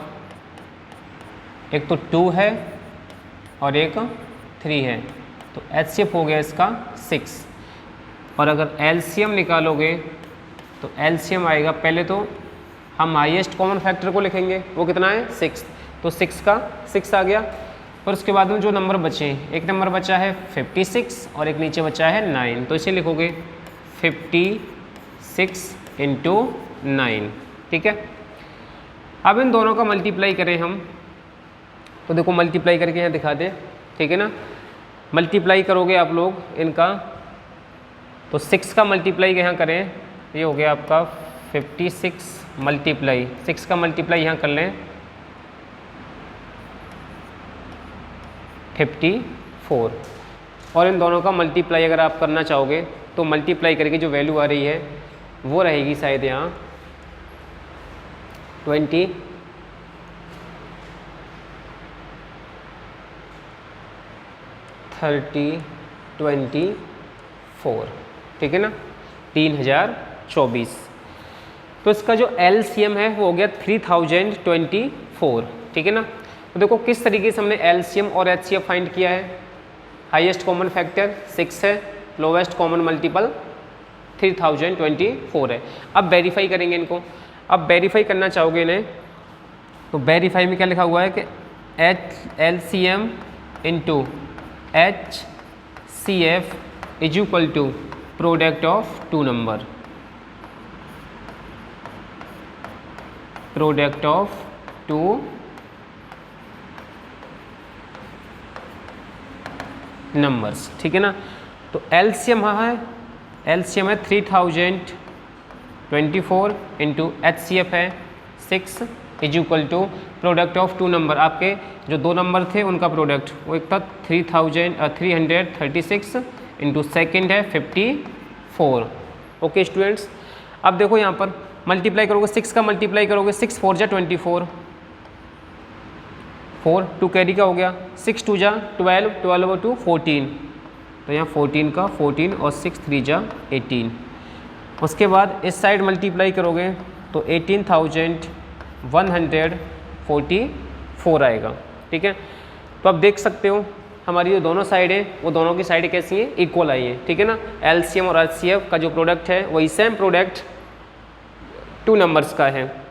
S1: एक तो 2 है और एक 3 है, तो HCF हो गया इसका 6। और अगर LCM निकालोगे तो LCM आएगा, पहले तो हम हाईएस्ट कॉमन फैक्टर को लिखेंगे, वो कितना है 6, तो 6 का 6 आ गया। और उसके बाद में जो नंबर बचे, एक नंबर बचा है 56 और एक नीचे बचा है 9, तो इसे लिखोगे 56 इंटू 9, ठीक है। अब इन दोनों का मल्टीप्लाई करें हम, तो देखो मल्टीप्लाई करके यहाँ दिखा दें, ठीक है ना। मल्टीप्लाई करोगे आप लोग इनका, तो 6 का मल्टीप्लाई यहाँ करें, ये हो गया आपका 56 मल्टीप्लाई 6 का मल्टीप्लाई यहाँ कर लें 54, और इन दोनों का मल्टीप्लाई अगर आप करना चाहोगे तो मल्टीप्लाई करके जो वैल्यू आ रही है वो रहेगी शायद यहाँ 20 30 24, ठीक है ना, 3024। तो इसका जो LCM है वो हो गया 3024, ठीक है ना। तो देखो किस तरीके से हमने LCM और HCF फाइंड किया है। हाईएस्ट कॉमन फैक्टर 6 है, लोवेस्ट कॉमन मल्टीपल 3024 है। अब वेरीफाई करेंगे इनको। अब वेरीफाई करना चाहोगे इन्हें तो वेरीफाई में क्या लिखा हुआ है कि LCM into HCF is equal to product of two number, product of two numbers, ठीक है ना। तो LCM है 3024 इंटू HCF है 6 is equal to product of two number. आपके जो दो नंबर थे उनका प्रोडक्ट, वो एक था 336 इंटू सेकेंड है 54। ओके स्टूडेंट्स, अब देखो यहाँ पर मल्टीप्लाई करोगे, 6 का मल्टीप्लाई करोगे, 6 4 जा 24, 4 2 कैरी का हो गया, 6 2 जा 12, 12 2 14, तो यहाँ 14 का 14 और 6 3 जा 18। उसके बाद इस साइड मल्टीप्लाई करोगे तो 18,144 आएगा, ठीक है। तो अब देख सकते हो हमारी जो दोनों साइड है वो दोनों की साइड कैसी हैं, इक्वल आई है, ठीक है ना। LCM और HCF का जो प्रोडक्ट है वही सेम प्रोडक्ट टू नंबर्स का है।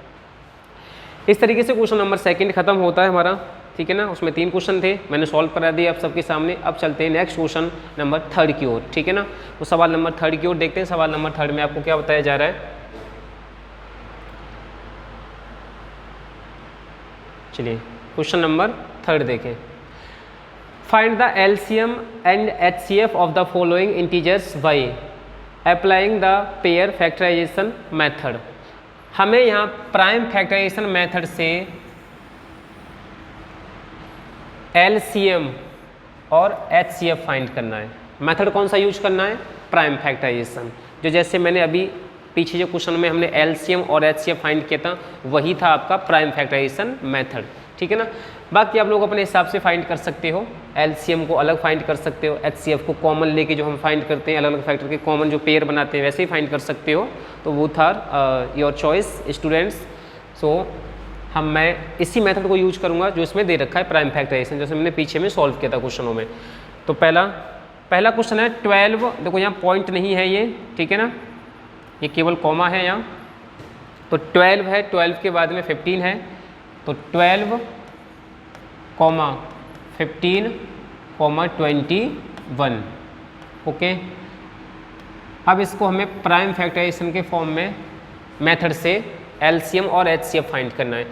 S1: इस तरीके से क्वेश्चन नंबर सेकंड खत्म होता है हमारा, ठीक है ना। उसमें 3 क्वेश्चन थे, मैंने सॉल्व करा दिए आप सबके सामने। अब चलते हैं नेक्स्ट क्वेश्चन नंबर थर्ड की ओर, ठीक है ना। तो सवाल नंबर थर्ड की ओर देखते हैं। सवाल नंबर थर्ड में आपको क्या बताया जा रहा है, चलिए क्वेश्चन नंबर थर्ड देखें। Find the LCM and HCF of the following integers by applying the pair factorization method. हमें यहाँ प्राइम फैक्टराइजेशन मेथड से LCM और HCF फाइंड करना है। मेथड कौन सा यूज करना है, प्राइम फैक्टराइजेशन, जो जैसे मैंने अभी पीछे जो क्वेश्चन में हमने LCM और HCF फाइंड किया था वही था आपका प्राइम फैक्टराइजेशन मेथड, ठीक है ना। बाकी आप लोग अपने हिसाब से फाइंड कर सकते हो, LCM को अलग फाइंड कर सकते हो, HCF को कॉमन लेके जो हम फाइंड करते हैं अलग अलग फैक्टर के कॉमन जो पेयर बनाते हैं वैसे ही फाइंड कर सकते हो। तो वो था योर चॉइस स्टूडेंट्स। सो मैं इसी मेथड को यूज करूंगा जो इसमें दे रखा है प्राइम फैक्टराइजेशन, जैसे मैंने पीछे में सॉल्व किया था क्वेश्चनों में। तो पहला क्वेश्चन है 12, देखो यहाँ पॉइंट नहीं है ये, ठीक है ना, ये केवल कॉमा है यहाँ। तो 12 है, 12 के बाद में 15 है, तो 12, 15, 21। ओके, अब इसको हमें प्राइम फैक्टराइजेशन के फॉर्म में मेथड से LCM और HCF फाइंड करना है।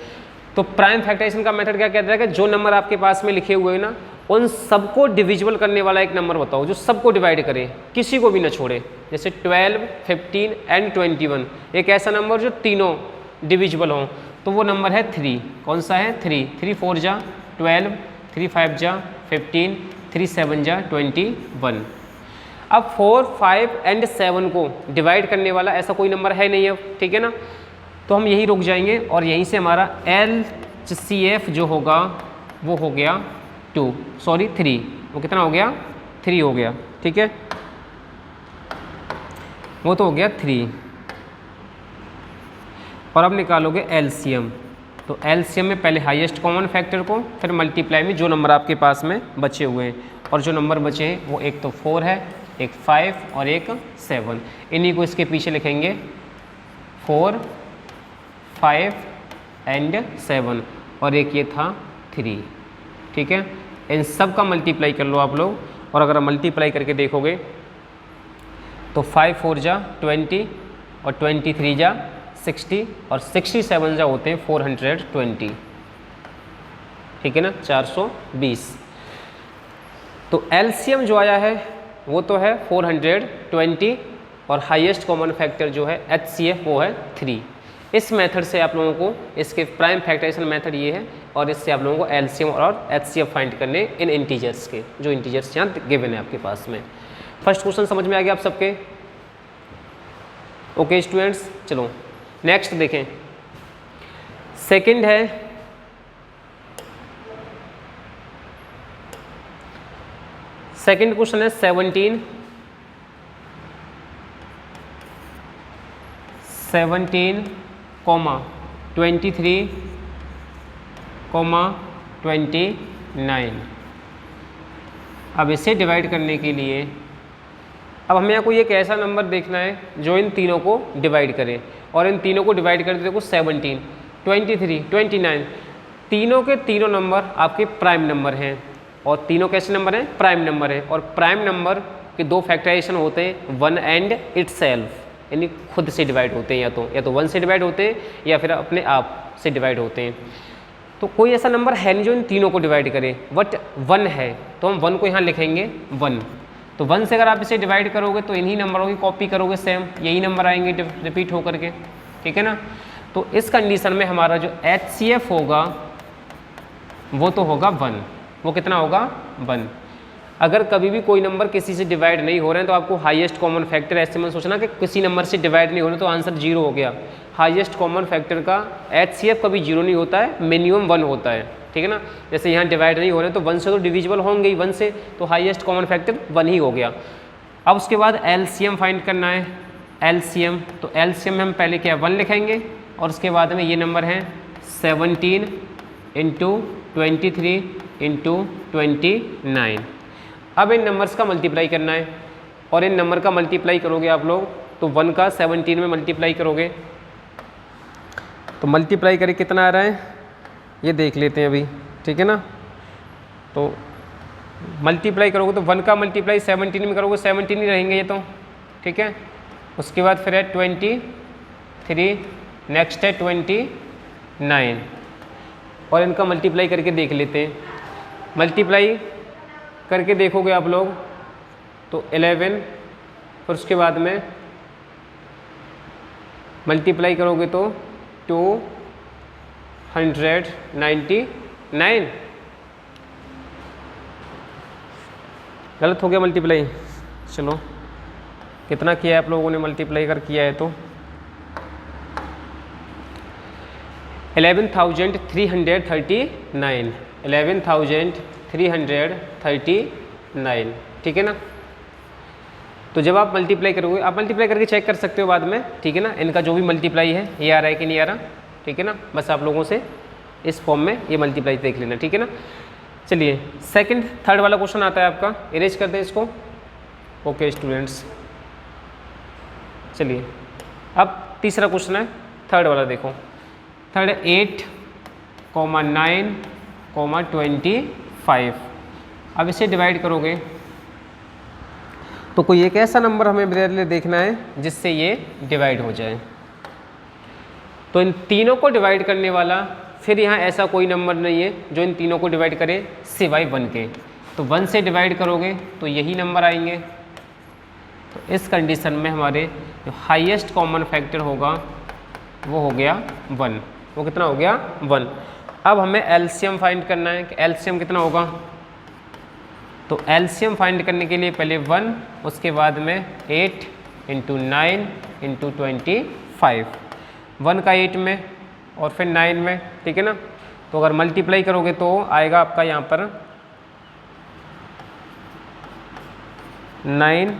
S1: तो प्राइम फैक्टराइजेशन का मेथड क्या कहता है कि जो नंबर आपके पास में लिखे हुए हैं ना उन सबको डिविजिबल करने वाला एक नंबर बताओ जो सबको डिवाइड करे, किसी को भी ना छोड़े। जैसे 12, 15 एंड 21, एक ऐसा नंबर जो तीनों डिविजिबल हों, तो वो नंबर है 3। कौन सा है, 3। 3 4 जा 12, 3 5 जा 15, 3 7 जा 21। अब 4, 5 एंड 7 को डिवाइड करने वाला ऐसा कोई नंबर है नहीं अब, ठीक है ना। तो हम यहीं रुक जाएंगे और यहीं से हमारा LCF जो होगा वो हो गया 3। वो कितना हो गया, 3 हो गया, ठीक है, वो तो हो गया 3। और अब निकालोगे LCM। तो LCM में पहले हाईएस्ट कॉमन फैक्टर को, फिर मल्टीप्लाई में जो नंबर आपके पास में बचे हुए हैं, और जो नंबर बचे हैं वो एक तो 4 है, एक 5 और एक 7। इन्हीं को इसके पीछे लिखेंगे 4, 5 एंड 7, और एक ये था 3, ठीक है। इन सब का मल्टीप्लाई कर लो आप लोग, और अगर मल्टीप्लाई करके देखोगे तो 5 4 जा 20 और 23 जा 60 और 67 जा होते हैं 420, ठीक है ना, 420। तो LCM जो आया है वो तो है 420 और हाईएस्ट कॉमन फैक्टर जो है HCF वो है 3। इस मेथड से आप लोगों को, इसके प्राइम फैक्टराइजेशन मेथड ये है, और इससे आप लोगों को LCM और HCF फाइंड करने इन इंटीजर्स के, जो इंटीजर्स यहाँ गिवन है आपके पास में। फर्स्ट क्वेश्चन समझ में आ गया आप सबके। ओके स्टूडेंट्स, चलो नेक्स्ट देखें। सेकंड है सेकंड क्वेश्चन है 17 कॉमा 23 कॉमा 29। अब इसे डिवाइड करने के लिए अब हमें यहाँ कोई एक ऐसा नंबर देखना है जो इन तीनों को डिवाइड करे, और इन तीनों को डिवाइड करते देखो 17, 23, 29, तीनों के तीनों नंबर आपके प्राइम नंबर हैं, और तीनों कैसे नंबर हैं? प्राइम नंबर है। और प्राइम नंबर के दो फैक्टराइजेशन होते हैं, 1 एंड इटसेल्फ, यानी खुद से डिवाइड होते हैं, या तो 1 से डिवाइड होते हैं या फिर अपने आप से डिवाइड होते हैं। तो कोई ऐसा नंबर है नहीं जो इन तीनों को डिवाइड करे, बट 1 है, तो हम 1 को यहाँ लिखेंगे 1। तो 1 से अगर आप इसे डिवाइड करोगे तो इन्हीं नंबरों की कॉपी करोगे, सेम यही नंबर आएंगे रिपीट होकर के, ठीक है ना। तो इस कंडीशन में हमारा जो HCF होगा वो तो होगा 1। वो कितना होगा? 1। अगर कभी भी कोई नंबर किसी से डिवाइड नहीं हो रहे हैं तो आपको हाईएस्ट कॉमन फैक्टर ऐसे में सोचना कि किसी नंबर से डिवाइड नहीं हो रहे तो आंसर 0 हो गया। हाईएस्ट कॉमन फैक्टर का HCF कभी 0 नहीं होता है, मिनिमम 1 होता है, ठीक है ना। जैसे यहाँ डिवाइड नहीं हो रहे तो 1 से तो डिविजिबल होंगे ही, 1 से तो हाईएस्ट कॉमन फैक्टर 1 ही हो गया। अब उसके बाद LCM फाइंड करना है। LCM, तो LCM में हम पहले क्या 1 लिखेंगे, और उसके बाद में ये नंबर है 17 इंटू 23 इंटू 29। अब इन नंबर्स का मल्टीप्लाई करना है, और इन नंबर का मल्टीप्लाई करोगे आप लोग तो 1 का 17 में मल्टीप्लाई करोगे तो मल्टीप्लाई करके कितना आ रहा है ये देख लेते हैं अभी, ठीक है ना। तो मल्टीप्लाई करोगे तो 1 का मल्टीप्लाई 17 में करोगे, 17 ही रहेंगे ये तो, ठीक है। उसके बाद फिर है 23, नेक्स्ट है 29, और इनका मल्टीप्लाई करके देख लेते हैं। मल्टीप्लाई करके देखोगे आप लोग तो 11, फिर उसके बाद में मल्टीप्लाई करोगे तो 299। गलत हो गया मल्टीप्लाई, चलो कितना किया है आप लोगों ने मल्टीप्लाई कर किया है तो 11,339, 11,339, ठीक है ना। तो जब आप मल्टीप्लाई करोगे, आप मल्टीप्लाई करके चेक कर सकते हो बाद में, ठीक है ना, इनका जो भी मल्टीप्लाई है ये आ रहा है कि नहीं आ रहा, ठीक है ना। बस आप लोगों से इस फॉर्म में ये मल्टीप्लाई देख लेना, ठीक है ना। चलिए सेकंड थर्ड वाला क्वेश्चन आता है आपका, इरेज कर दें इसको। ओके स्टूडेंट्स, चलिए अब तीसरा क्वेश्चन है थर्ड वाला, देखो थर्ड 8,9,25। अब इसे डिवाइड करोगे तो कोई एक ऐसा नंबर हमें मेरे लिए देखना है जिससे ये डिवाइड हो जाए। तो इन तीनों को डिवाइड करने वाला फिर यहाँ ऐसा कोई नंबर नहीं है जो इन तीनों को डिवाइड करे सिवाय 1 के। तो 1 से डिवाइड करोगे तो यही नंबर आएंगे। तो इस कंडीशन में हमारे जो हाईएस्ट कॉमन फैक्टर होगा वो हो गया 1। वो कितना हो गया? 1। अब हमें एलसीएम फाइंड करना है कि एलसीएम कितना होगा। तो एलसीएम फाइंड करने के लिए पहले 1, उसके बाद में 8 इंटू 9 इंटू 25, 1 का 8 में और फिर 9 में, ठीक है ना। तो अगर मल्टीप्लाई करोगे तो आएगा आपका यहाँ पर 9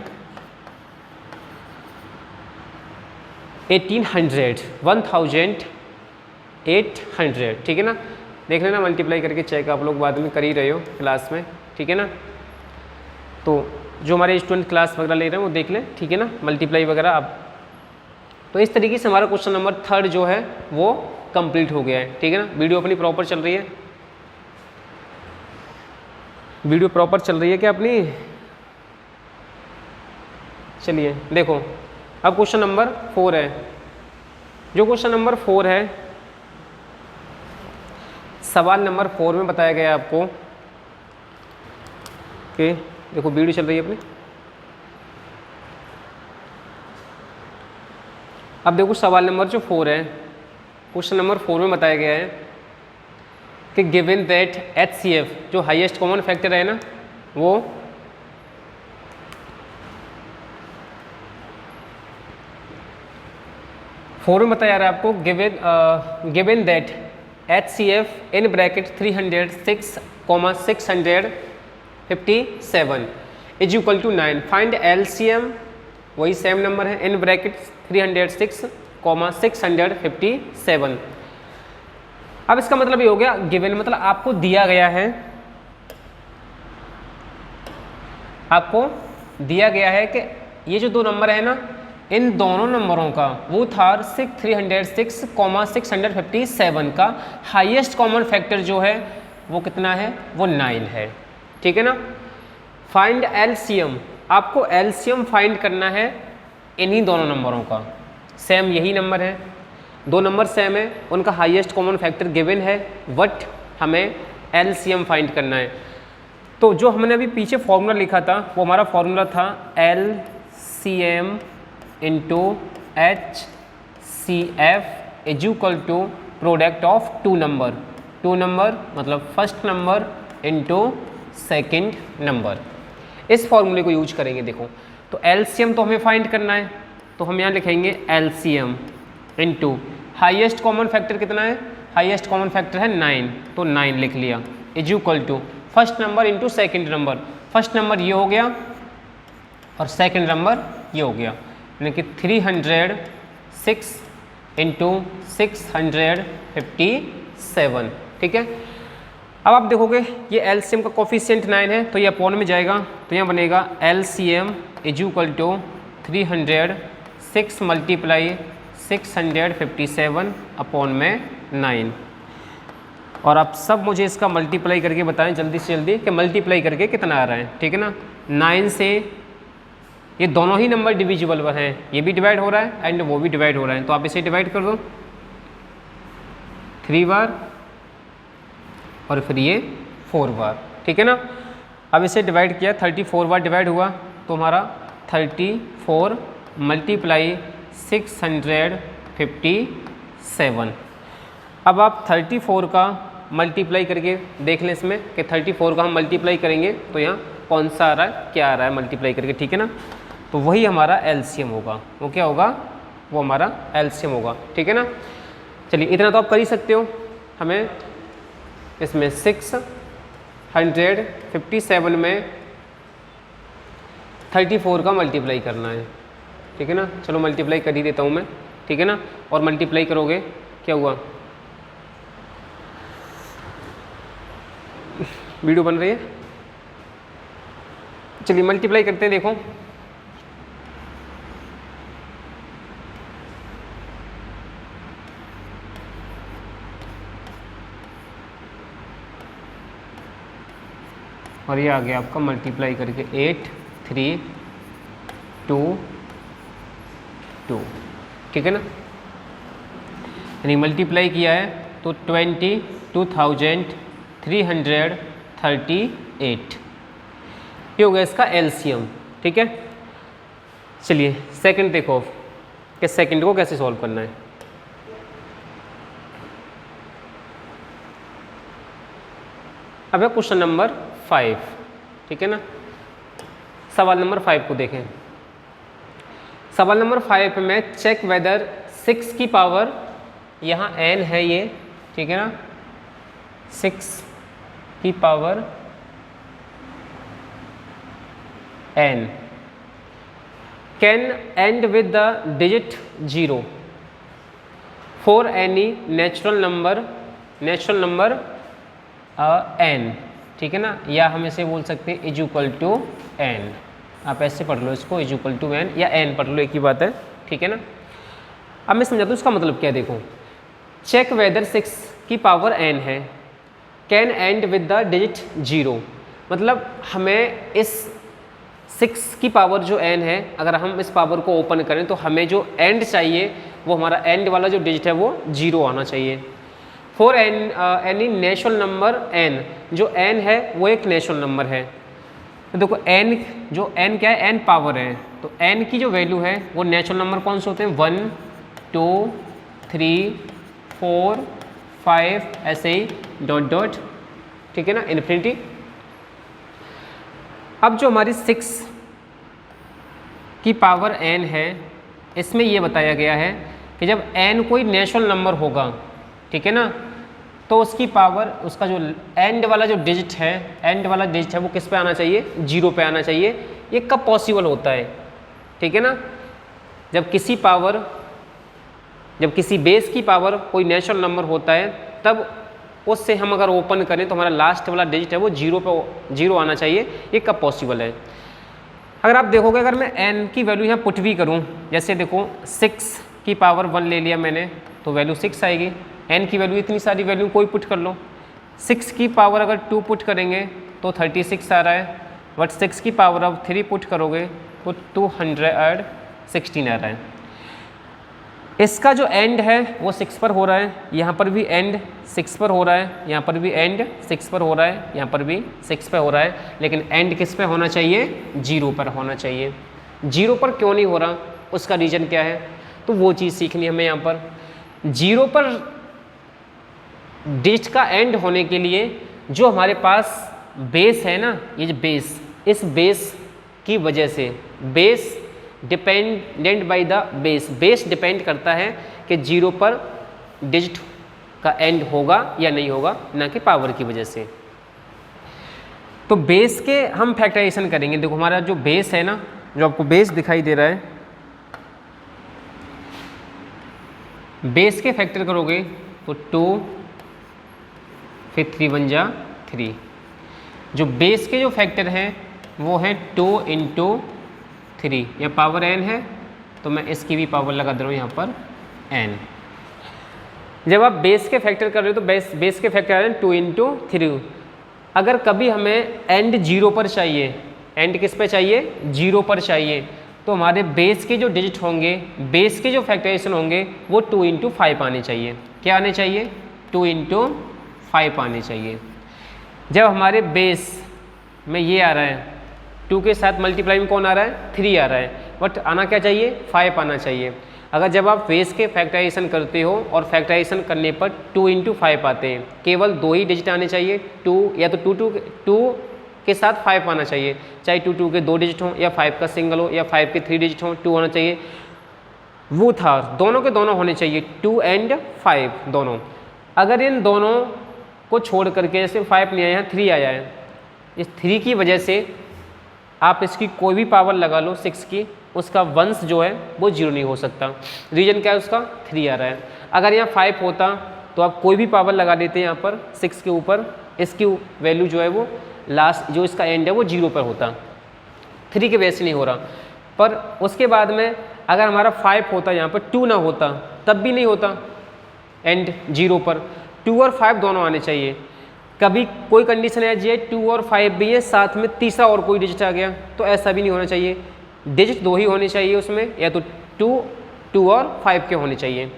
S1: 1800, ठीक है ना। देख लेना मल्टीप्लाई करके चेक, आप लोग बाद में कर ही रहे हो क्लास में, ठीक है ना। तो जो हमारे स्टूडेंट क्लास वगैरह ले रहे हैं वो देख लें, ठीक है ना, मल्टीप्लाई वगैरह आप। तो इस तरीके से हमारा क्वेश्चन नंबर थर्ड जो है वो कंप्लीट हो गया है, ठीक है ना। वीडियो अपनी प्रॉपर चल रही है, वीडियो प्रॉपर चल रही है क्या अपनी? चलिए देखो अब क्वेश्चन नंबर 4 है। जो क्वेश्चन नंबर 4 है, सवाल नंबर 4 में बताया गया आपको कि देखो वीडियो चल रही है अपनी। अब देखो सवाल नंबर जो 4 है, क्वेश्चन नंबर 4 में बताया गया है कि गिवन दैट HCF जो हाईएस्ट कॉमन फैक्टर है ना वो 4 में बताया जा रहा है आपको given that HCF in bracket 306,657 is equal to 9, find LCM, वही सेम नंबर है, इन ब्रैकेट 306,657। अब इसका मतलब ये हो गया गिवन मतलब आपको दिया गया है, आपको दिया गया है कि ये जो दो नंबर है ना, इन दोनों नंबरों का वो था 306,657 का हाईएस्ट कॉमन फैक्टर जो है वो कितना है, वो 9 है। ठीक है ना। फाइंड LCM, आपको LCM फाइंड करना है इन्हीं दोनों नंबरों का। सेम यही नंबर है, दो नंबर सेम है, उनका हाईएस्ट कॉमन फैक्टर गिवन है, बट हमें LCM फाइंड करना है। तो जो हमने अभी पीछे फॉर्मूला लिखा था वो हमारा फॉर्मूला था LCM into HCF is equal to product of two number मतलब first number into second number. इस फॉर्मूले को यूज करेंगे। देखो तो LCM तो हमें फाइंड करना है, तो हम यहाँ लिखेंगे LCM into highest common factor कितना है, हाइएस्ट कॉमन फैक्टर है 9, तो 9 लिख लिया is equal to first number into second number. First number ये हो गया और सेकेंड नंबर ये हो गया, यानी कि 306 इंटू 657। ठीक है। अब आप देखोगे ये LCM का कोफिशिएंट 9 है, तो ये अपॉन में जाएगा, तो यहाँ बनेगा LCM is equal to 306 multiply 657 upon में 9। और आप सब मुझे इसका मल्टीप्लाई करके बताएं जल्दी से जल्दी कि मल्टीप्लाई करके कितना आ रहा है। ठीक है ना। 9 से ये दोनों ही नंबर डिविजिबल हैं, ये भी डिवाइड हो रहा है एंड वो भी डिवाइड हो रहा है, तो आप इसे डिवाइड कर दो 3 बार और फिर ये 4 बार। ठीक है ना। अब इसे डिवाइड किया, 34 बार डिवाइड हुआ, तो हमारा 34 मल्टीप्लाई 657। अब आप 34 का मल्टीप्लाई करके देख लें इसमें कि 34 का हम मल्टीप्लाई करेंगे तो यहाँ कौन सा आ रहा है, क्या आ रहा है मल्टीप्लाई करके। ठीक है ना। तो वही हमारा LCM होगा, वो क्या होगा, वो हमारा LCM होगा। ठीक है ना। चलिए इतना तो आप कर ही सकते हो। हमें इसमें 657 में 34 का मल्टीप्लाई करना है। ठीक है ना। चलो मल्टीप्लाई कर ही देता हूँ मैं। ठीक है ना। और मल्टीप्लाई करोगे क्या हुआ, वीडियो बन रही है, चलिए मल्टीप्लाई करते हैं। देखो और ये आ गया आपका मल्टीप्लाई करके 8 3 2 2। ठीक है ना। यानी मल्टीप्लाई किया है तो 22,338 ये हो गया इसका LCM। ठीक है। चलिए सेकंड देखो कि सेकंड को कैसे सॉल्व करना है। अब है क्वेश्चन नंबर 5। ठीक है ना। सवाल नंबर 5 को देखें। सवाल नंबर 5 में चेक वेदर 6 की पावर, यहाँ n है ये, ठीक है ना, 6 की power n can and with the digit 0 for any natural number n। ठीक है ना। या हम इसे बोल सकते हैं इज इक्वल टू n, आप ऐसे पढ़ लो इसको, इज इक्वल टू n या n पढ़ लो, एक ही बात है। ठीक है ना। अब मैं समझाता हूँ इसका मतलब क्या है। देखो चेक वेदर 6 की पावर n है, can and with the digit 0, मतलब हमें इस 6 की पावर जो n है, अगर हम इस पावर को ओपन करें तो हमें जो एंड चाहिए वो हमारा एंड वाला जो डिजिट है वो 0 आना चाहिए। For any natural number n, जो n है वो एक नेचुरल नंबर है। तो देखो n क्या है, n पावर है, तो n की जो वैल्यू है वो नेचुरल नंबर कौन से होते हैं, 1 2 3 4 5 ऐसे ही डॉट डॉट। ठीक है ना, इन्फिनिटी। अब जो हमारी 6 की पावर n है, इसमें ये बताया गया है कि जब n कोई नेचुरल नंबर होगा, ठीक है ना, तो उसकी पावर, उसका जो एंड वाला जो डिजिट है, एंड वाला डिजिट है वो किस पे आना चाहिए, 0 पे आना चाहिए। ये कब पॉसिबल होता है, ठीक है ना, जब किसी बेस की पावर कोई नेचुरल नंबर होता है, तब उससे हम अगर ओपन करें तो हमारा लास्ट वाला डिजिट है वो 0 आना चाहिए। ये कब पॉसिबल है? अगर आप देखोगे, अगर मैं n की वैल्यू यहाँ पुट भी करूँ, जैसे देखो 6 की पावर 1 ले लिया मैंने, तो वैल्यू 6 आएगी। n की वैल्यू इतनी सारी वैल्यू कोई पुट कर लो, 6 की पावर अगर 2 पुट करेंगे तो 36 आ रहा है, बट 6 की पावर अब 3 पुट करोगे तो 216 आ रहा है। इसका जो एंड है वो 6 पर हो रहा है, यहाँ पर भी एंड 6 पर हो रहा है, यहाँ पर भी एंड 6 पर हो रहा है, यहाँ पर भी 6 पर हो रहा है, लेकिन एंड किस पे होना चाहिए, 0 पर होना चाहिए। 0 पर क्यों नहीं हो रहा, उसका रीज़न क्या है, तो वो चीज़ सीखनी हमें यहाँ पर। 0 पर डिजिट का एंड होने के लिए जो हमारे पास बेस है ना, ये जो बेस, इस बेस की वजह से, base dependent by the base depend करता है कि 0 पर डिजिट का एंड होगा या नहीं होगा, ना कि पावर की वजह से। तो बेस के हम फैक्टराइजेशन करेंगे। देखो हमारा जो बेस है ना, जो आपको बेस दिखाई दे रहा है, बेस के फैक्टर करोगे तो 2, फिर 3 1 जा 3। जो बेस के जो फैक्टर हैं वो है 2 × 3, या पावर n है तो मैं इसकी भी पावर लगा दे रहा हूँ यहाँ पर n। जब आप बेस के फैक्टर कर रहे हो तो बेस के फैक्टर आ रहे हैं 2 × 3। अगर कभी हमें एंड 0 पर चाहिए, एंड किस पे चाहिए, 0 पर चाहिए, तो हमारे बेस के जो डिजिट होंगे, बेस के जो फैक्टराइजेशन होंगे वो 2 × 5 आने चाहिए। क्या आने चाहिए, 2 × 5 आने चाहिए। जब हमारे बेस में ये आ रहा है, 2 के साथ मल्टीप्लाई में कौन आ रहा है, 3 आ रहा है, बट आना क्या चाहिए, 5 आना चाहिए। अगर जब आप बेस के फैक्टराइजेशन करते हो और फैक्टराइजेशन करने पर 2 × 5 आते हैं, केवल 2 ही डिजिट आने चाहिए, 2 या तो 2 के साथ 5 आना चाहिए, चाहे 2 के 2 डिजिट हों या 5 का सिंगल हो या 5 के 3 डिजिट हों, 2 होना चाहिए। वो था, दोनों के दोनों होने चाहिए, 2 और 5 दोनों। अगर इन दोनों को छोड़ करके, जैसे 5 नहीं आया है, 3 आया है, इस 3 की वजह से आप इसकी कोई भी पावर लगा लो 6 की, उसका वंश जो है वो 0 नहीं हो सकता। रीजन क्या है उसका, 3 आ रहा है। अगर यहाँ 5 होता तो आप कोई भी पावर लगा देते हैं यहाँ पर 6 के ऊपर, इसकी वैल्यू जो है वो लास्ट जो इसका एंड है वो 0 पर होता, 3 के वजह से नहीं हो रहा। पर उसके बाद में अगर हमारा 5 होता, यहाँ पर 2 ना होता, तब भी नहीं होता एंड 0 पर। 2 और 5 दोनों आने चाहिए। कभी कोई कंडीशन है जी 2 और 5 भी है, साथ में तीसरा और कोई डिजिट आ गया, तो ऐसा भी नहीं होना चाहिए। डिजिट 2 ही होने चाहिए उसमें, या तो 2 और 5 के होने चाहिए।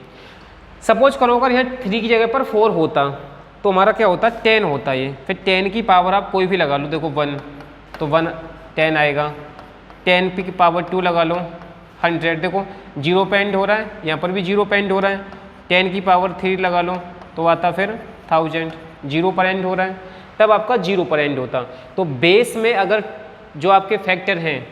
S1: सपोज करो अगर यहाँ 3 की जगह पर 4 होता तो हमारा क्या होता, 10 होता ये। फिर 10 की पावर आप कोई भी लगा लो, देखो 1 तो 1 10 आएगा, 10 की पावर 2 लगा लो 100, देखो 0 पे एंड हो रहा है, यहाँ पर भी 0 पे एंड हो रहा है। 10 की पावर 3 लगा लो तो आता फिर 1000, 0 पर एंड हो रहा है, तब आपका 0 पर एंड होता। तो बेस में अगर जो आपके फैक्टर हैं,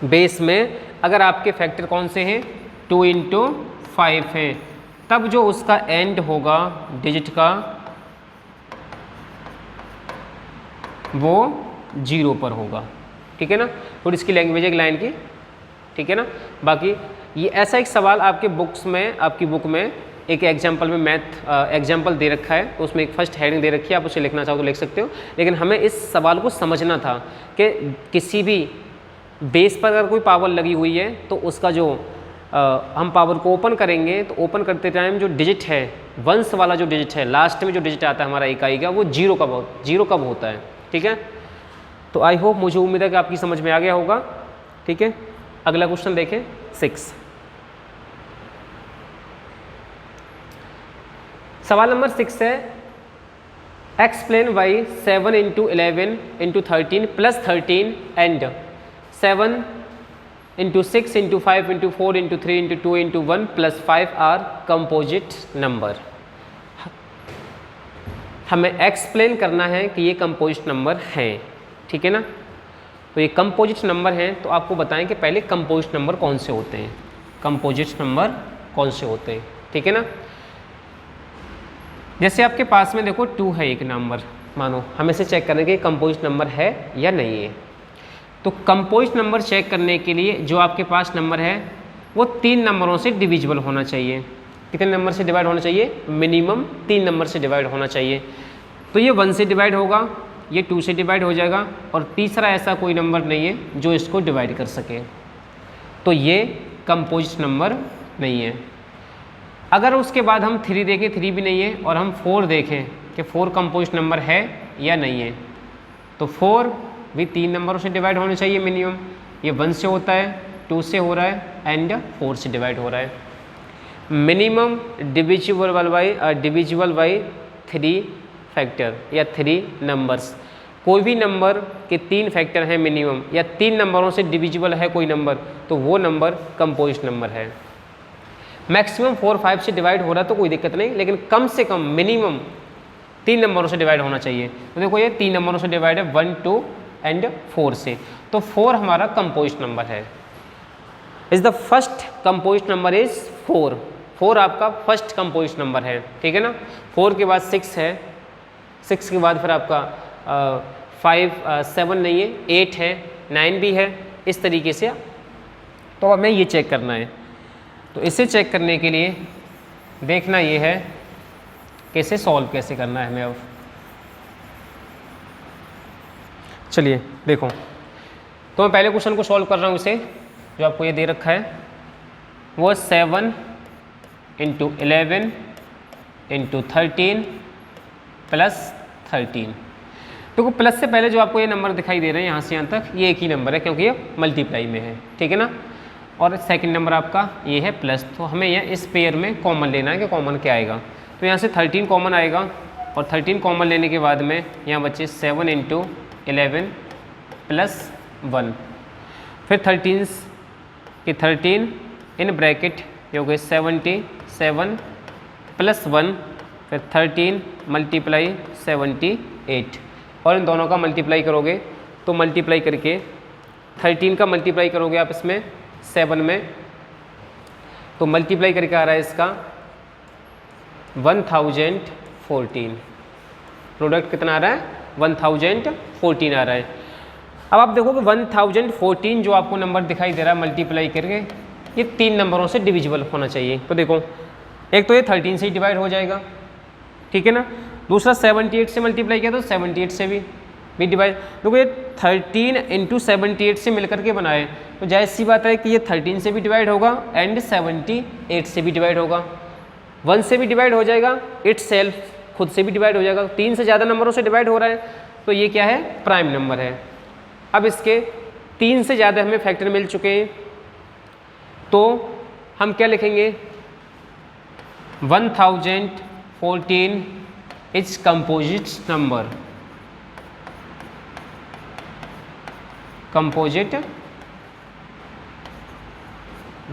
S1: बेस में अगर आपके फैक्टर कौन से हैं, 2 × 5 हैं, तब जो उसका एंड होगा डिजिट का वो 0 पर होगा, ठीक है ना। थोड़ी इसकी लैंग्वेज एक लाइन की, ठीक है ना। बाकी ये ऐसा एक सवाल आपके बुक्स में, आपकी बुक में एक एग्जाम्पल में मैथ एग्जाम्पल दे रखा है, तो उसमें एक फर्स्ट हेडिंग दे रखी है, आप उसे लिखना चाहो तो लिख सकते हो। लेकिन हमें इस सवाल को समझना था कि किसी भी बेस पर अगर कोई पावर लगी हुई है तो उसका जो हम पावर को ओपन करेंगे तो ओपन करते टाइम जो डिजिट है, वंश वाला जो डिजिट है, लास्ट में जो डिजिट आता है हमारा इकाई का, वो 0 कब होता है, ठीक है। तो आई होप, मुझे उम्मीद है कि आपकी समझ में आ गया होगा, ठीक है। अगला क्वेश्चन देखें 6। सवाल नंबर 6 है, explain why 7 × 11 × 13 + 13 and 7 × 6 × 5 × 4 × 3 × 2 × 1 + 5 are composite number. हमें एक्सप्लेन करना है कि ये कंपोजिट नंबर हैं, ठीक है ना। तो ये कंपोजिट नंबर हैं, तो आपको बताएं कि पहले कंपोजिट नंबर कौन से होते हैं, कंपोजिट नंबर कौन से होते हैं, ठीक है ना। जैसे आपके पास में देखो 2 है एक नंबर, मानो हमें से चेक करने के कंपोजिट नंबर है या नहीं है। तो कंपोजिट नंबर चेक करने के लिए जो आपके पास नंबर है वो 3 नंबरों से डिविजिबल होना चाहिए। कितने नंबर से डिवाइड होना चाहिए? मिनिमम 3 नंबर से डिवाइड होना चाहिए। तो ये 1 से डिवाइड होगा, ये 2 से डिवाइड हो जाएगा, और तीसरा ऐसा कोई नंबर नहीं है जो इसको डिवाइड कर सके, तो ये कंपोजिट नंबर नहीं है। अगर उसके बाद हम 3 देखें, 3 भी नहीं है, और हम 4 देखें कि 4 कंपोजिट नंबर है या नहीं है, तो 4 भी 3 नंबरों से डिवाइड होने चाहिए मिनिमम। ये 1 से होता है, 2 से हो रहा है, एंड 4 से डिवाइड हो रहा है। मिनिमम डिविजिबल बाई 3 फैक्टर या 3 नंबर्स। कोई भी नंबर के 3 फैक्टर हैं मिनिमम, या 3 नंबरों से डिविजिबल है कोई नंबर, तो वो नंबर कंपोजिट नंबर है। मैक्सिमम 4, 5 से डिवाइड हो रहा है तो कोई दिक्कत नहीं, लेकिन कम से कम मिनिमम 3 नंबरों से डिवाइड होना चाहिए। तो देखो ये 3 नंबरों से डिवाइड है, 1, 2 एंड 4 से, तो 4 हमारा कंपोजिट नंबर है। Is the first composite number is 4। 4 आपका फर्स्ट कंपोजिट नंबर है, ठीक है ना। 4 के बाद 6 है, 6 के बाद फिर आपका 5, 7 नहीं है, 8 है, 9 भी है, इस तरीके से। तो हमें ये चेक करना है। तो इसे चेक करने के लिए देखना ये है कि इसे सॉल्व कैसे करना है हमें। अब चलिए देखो, तो मैं पहले क्वेश्चन को सॉल्व कर रहा हूँ। इसे जो आपको ये दे रखा है वो 7 × 11 × 13 + 13। देखो प्लस से पहले जो आपको ये नंबर दिखाई दे रहे हैं यहाँ से यहाँ तक, ये एक ही नंबर है क्योंकि ये मल्टीप्लाई में है, ठीक है ना। और सेकंड नंबर आपका ये है प्लस, तो हमें यह इस पेयर में कॉमन लेना है कि कॉमन क्या आएगा। तो यहाँ से 13 कॉमन आएगा, और 13 कॉमन लेने के बाद में यहाँ बचे 7 × 11 + 1, फिर 13 की 13 इन ब्रैकेट ये हो गए 77 + 1, फिर 13 × 78, और इन दोनों का मल्टीप्लाई करोगे तो मल्टीप्लाई करके 13 का मल्टीप्लाई करोगे आप इसमें 7 में, तो मल्टीप्लाई करके आ रहा है इसका 1014। प्रोडक्ट कितना आ रहा है? 1014 आ रहा है। अब आप देखो कि 1014 जो आपको नंबर दिखाई दे रहा है मल्टीप्लाई करके, ये 3 नंबरों से डिविजिबल होना चाहिए। तो देखो एक तो ये 13 से ही डिवाइड हो जाएगा, ठीक है ना। दूसरा 78 से मल्टीप्लाई किया तो 78 से भी डिवाइड। देखो ये 13 × 78 से मिलकर के बनाए, तो जाहिर सी बात है कि ये 13 से भी डिवाइड होगा एंड 78 से भी डिवाइड होगा, 1 से भी डिवाइड हो जाएगा, इटसेल्फ खुद से भी डिवाइड हो जाएगा। 3 से ज़्यादा नंबरों से डिवाइड हो रहा है, तो ये क्या है? प्राइम नंबर है। अब इसके 3 से ज़्यादा हमें फैक्टर मिल चुके हैं, तो हम क्या लिखेंगे? 1014 is composite number, composite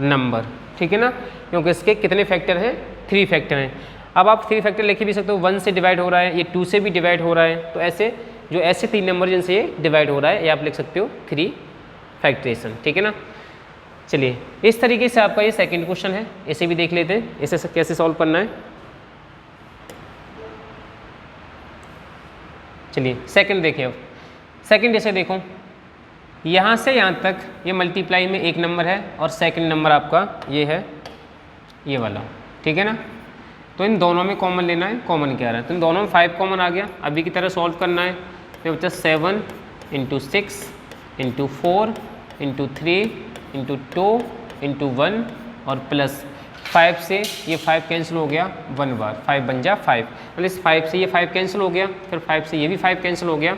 S1: number, ठीक है ना, क्योंकि इसके कितने फैक्टर हैं? 3 फैक्टर हैं। अब आप 3 फैक्टर लिख भी सकते हो, 1 से डिवाइड हो रहा है, ये 2 से भी डिवाइड हो रहा है, तो ऐसे जो ऐसे 3 नंबर जिनसे ये डिवाइड हो रहा है, ये आप लिख सकते हो 3 फैक्टरेशन, ठीक है ना। चलिए इस तरीके से आपका ये सेकंड क्वेश्चन है, इसे भी देख लेते हैं, इसे कैसे सॉल्व करना है। चलिए सेकंड देखिए। अब सेकंड जैसे देखो, यहाँ से यहाँ तक ये मल्टीप्लाई में एक नंबर है, और सेकंड नंबर आपका ये है, ये वाला, ठीक है ना। तो इन दोनों में कॉमन लेना है, कॉमन क्या आ रहा है? तो इन दोनों में 5 कॉमन आ गया, अभी की तरह सॉल्व करना है। तो बच्चा 7 × 6 × 4 × 3 × 2 × 1 और प्लस 5 से ये 5 कैंसिल हो गया 1 बार, 5 बन जा 5, मतलब इस 5 से ये 5 कैंसिल हो गया, फिर 5 से ये भी 5 कैंसिल हो गया।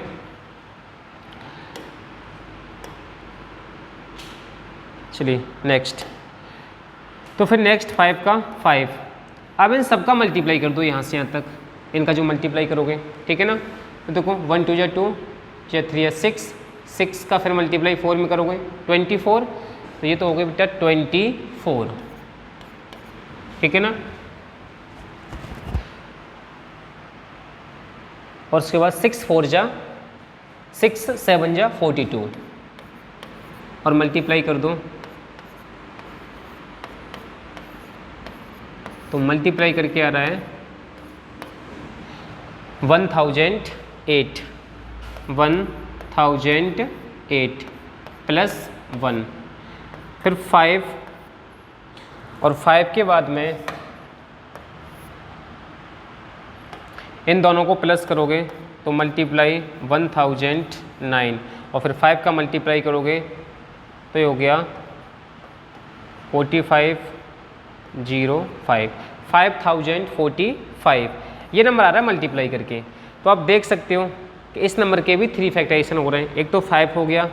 S1: चलिए नेक्स्ट, तो फिर नेक्स्ट 5 का 5। अब इन सबका मल्टीप्लाई कर दो यहाँ से यहाँ तक, इनका जो मल्टीप्लाई करोगे, ठीक है ना। तो देखो 1 2 × 2 × 3 6, 6 का फिर मल्टीप्लाई 4 में करोगे 24, तो ये तो हो गया बेटा 24, ठीक है ना। और उसके बाद 6 4 जा 6 7 जा 42, और मल्टीप्लाई कर दो तो मल्टीप्लाई करके आ रहा है 1008 प्लस 1, फिर 5 और 5 के बाद में इन दोनों को प्लस करोगे तो मल्टीप्लाई 1009 और फिर 5 का मल्टीप्लाई करोगे तो ये हो गया 4505 5045 ये नंबर आ रहा है मल्टीप्लाई करके। तो आप देख सकते हो कि इस नंबर के भी 3 फैक्टराइजेशन हो रहे हैं। एक तो 5 हो गया,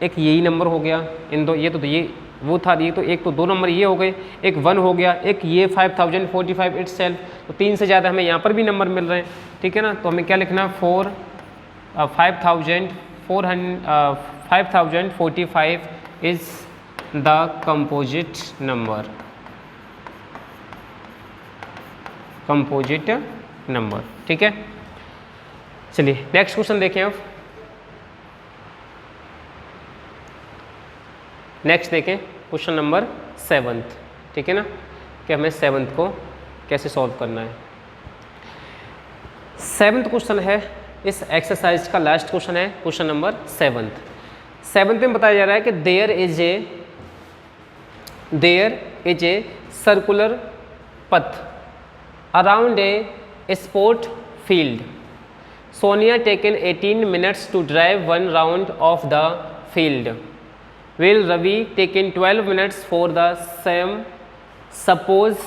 S1: एक यही नंबर हो गया, इन दो ये तो ये वो था, ये तो एक तो 2 नंबर ये हो गए, एक 1 हो गया, एक ये 5045 इटसेल्फ। तो 3 से ज़्यादा हमें यहाँ पर भी नंबर मिल रहे हैं, ठीक है ना। तो हमें क्या लिखना, 5045 इज़ द कंपोजिट नंबर, ठीक है। चलिए नेक्स्ट क्वेश्चन देखें अब। नेक्स्ट देखें क्वेश्चन नंबर 7, ठीक है ना, कि हमें 7 को कैसे सॉल्व करना है। 7th क्वेश्चन है इस एक्सरसाइज का, लास्ट क्वेश्चन है क्वेश्चन नंबर 7 में बताया जा रहा है कि देयर इज ए सर्कुलर पथ around a sport field. Sonia taken 18 minutes to drive 1 round of the field. Will Ravi taken 12 minutes for the same? Suppose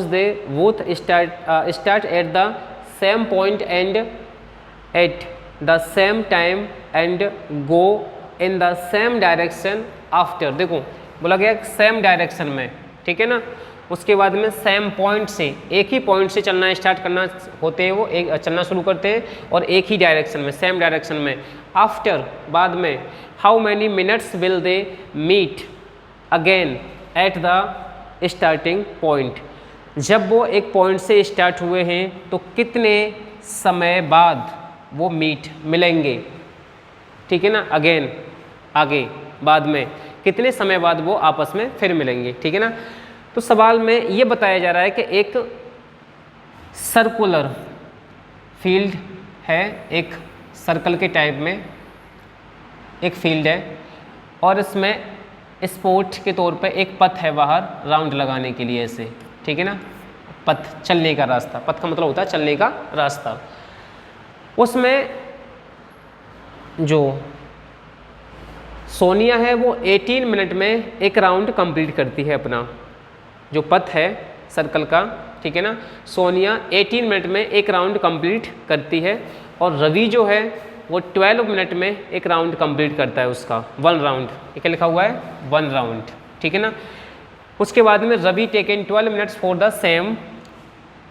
S1: they both start at the same point and at the same time and go in the same direction after। देखो बोला गया same direction में, ठीक है ना। उसके बाद में सेम पॉइंट से, एक ही पॉइंट से चलना स्टार्ट करना होते हैं, वो एक चलना शुरू करते हैं और एक ही डायरेक्शन में, सेम डायरेक्शन में। आफ्टर बाद में, how many minutes will they meet again at the starting point. जब वो एक पॉइंट से स्टार्ट हुए हैं तो कितने समय बाद वो मिलेंगे, ठीक है ना। अगेन आगे, बाद में कितने समय बाद वो आपस में फिर मिलेंगे, ठीक है ना। तो सवाल में ये बताया जा रहा है कि एक सर्कुलर फील्ड है, एक सर्कल के टाइप में एक फील्ड है और इसमें स्पोर्ट के तौर पे एक पथ है बाहर राउंड लगाने के लिए ऐसे, ठीक है ना। पथ, चलने का रास्ता, पथ का मतलब होता है चलने का रास्ता। उसमें जो सोनिया है वो 18 मिनट में एक राउंड कंप्लीट करती है अपना, जो पथ है सर्कल का, ठीक है ना। सोनिया 18 मिनट में एक राउंड कंप्लीट करती है और रवि जो है वो 12 मिनट में एक राउंड कंप्लीट करता है उसका, 1 राउंड, ये क्या लिखा हुआ है 1 राउंड, ठीक है ना। उसके बाद में Ravi taken 12 minutes for the same.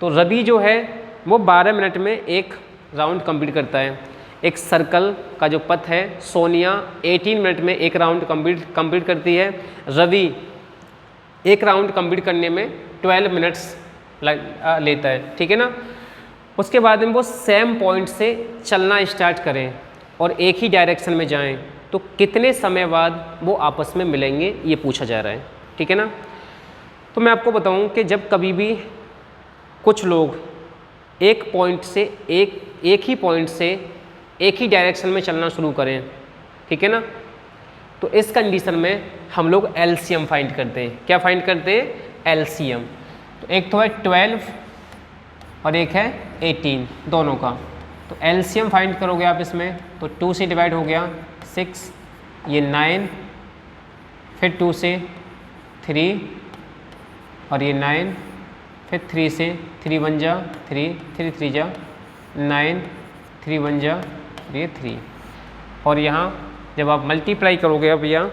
S1: तो रवि जो है वो 12 मिनट में एक राउंड कंप्लीट करता है। एक सर्कल का जो पथ है, सोनिया 18 मिनट में एक राउंड कंप्लीट करती है, रवि एक राउंड कंप्लीट करने में 12 मिनट्स लेता है, ठीक है ना। उसके बाद में वो सेम पॉइंट से चलना स्टार्ट करें और एक ही डायरेक्शन में जाएं तो कितने समय बाद वो आपस में मिलेंगे, ये पूछा जा रहा है, ठीक है ना। तो मैं आपको बताऊं कि जब कभी भी कुछ लोग एक पॉइंट से एक ही पॉइंट से एक ही डायरेक्शन में चलना शुरू करें, ठीक है ना, तो इस कंडीशन में हम लोग एलसीएम फाइंड करते हैं। क्या फाइंड करते हैं? एलसीएम। तो एक तो है 12 और एक है 18, दोनों का। तो एलसीएम फाइंड करोगे आप इसमें, तो 2 से डिवाइड हो गया 6, ये 9, फिर 2 से 3 और ये 9, फिर 3 से 3 1 जा 3, 3 3 जा 9, 3 1 जा ये 3। और यहाँ जब आप मल्टीप्लाई करोगे अब यहाँ,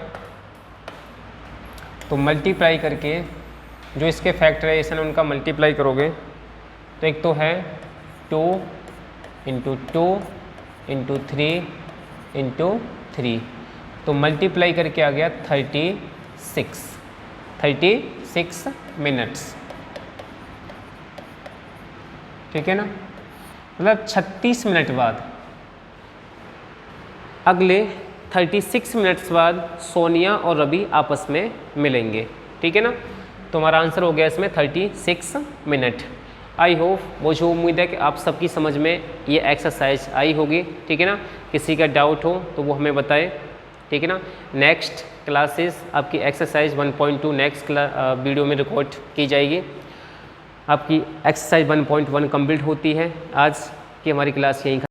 S1: तो मल्टीप्लाई करके जो इसके फैक्टराइजेशन है उनका मल्टीप्लाई करोगे तो एक तो है 2 × 2 × 3 × 3, तो मल्टीप्लाई करके आ गया 36 मिनट्स, ठीक है ना। मतलब 36 मिनट बाद, अगले 36 मिनट्स बाद सोनिया और रवि आपस में मिलेंगे, ठीक है ना। तो हमारा आंसर हो गया इसमें 36 मिनट। आई होप, मुझे उम्मीद है कि आप सबकी समझ में ये एक्सरसाइज आई होगी, ठीक है ना। किसी का डाउट हो तो वो हमें बताए, ठीक है ना। नेक्स्ट क्लासेस आपकी एक्सरसाइज 1.2 नेक्स्ट वीडियो में रिकॉर्ड की जाएगी। आपकी एक्सरसाइज 1.1 कंप्लीट होती है। आज की हमारी क्लास यहीं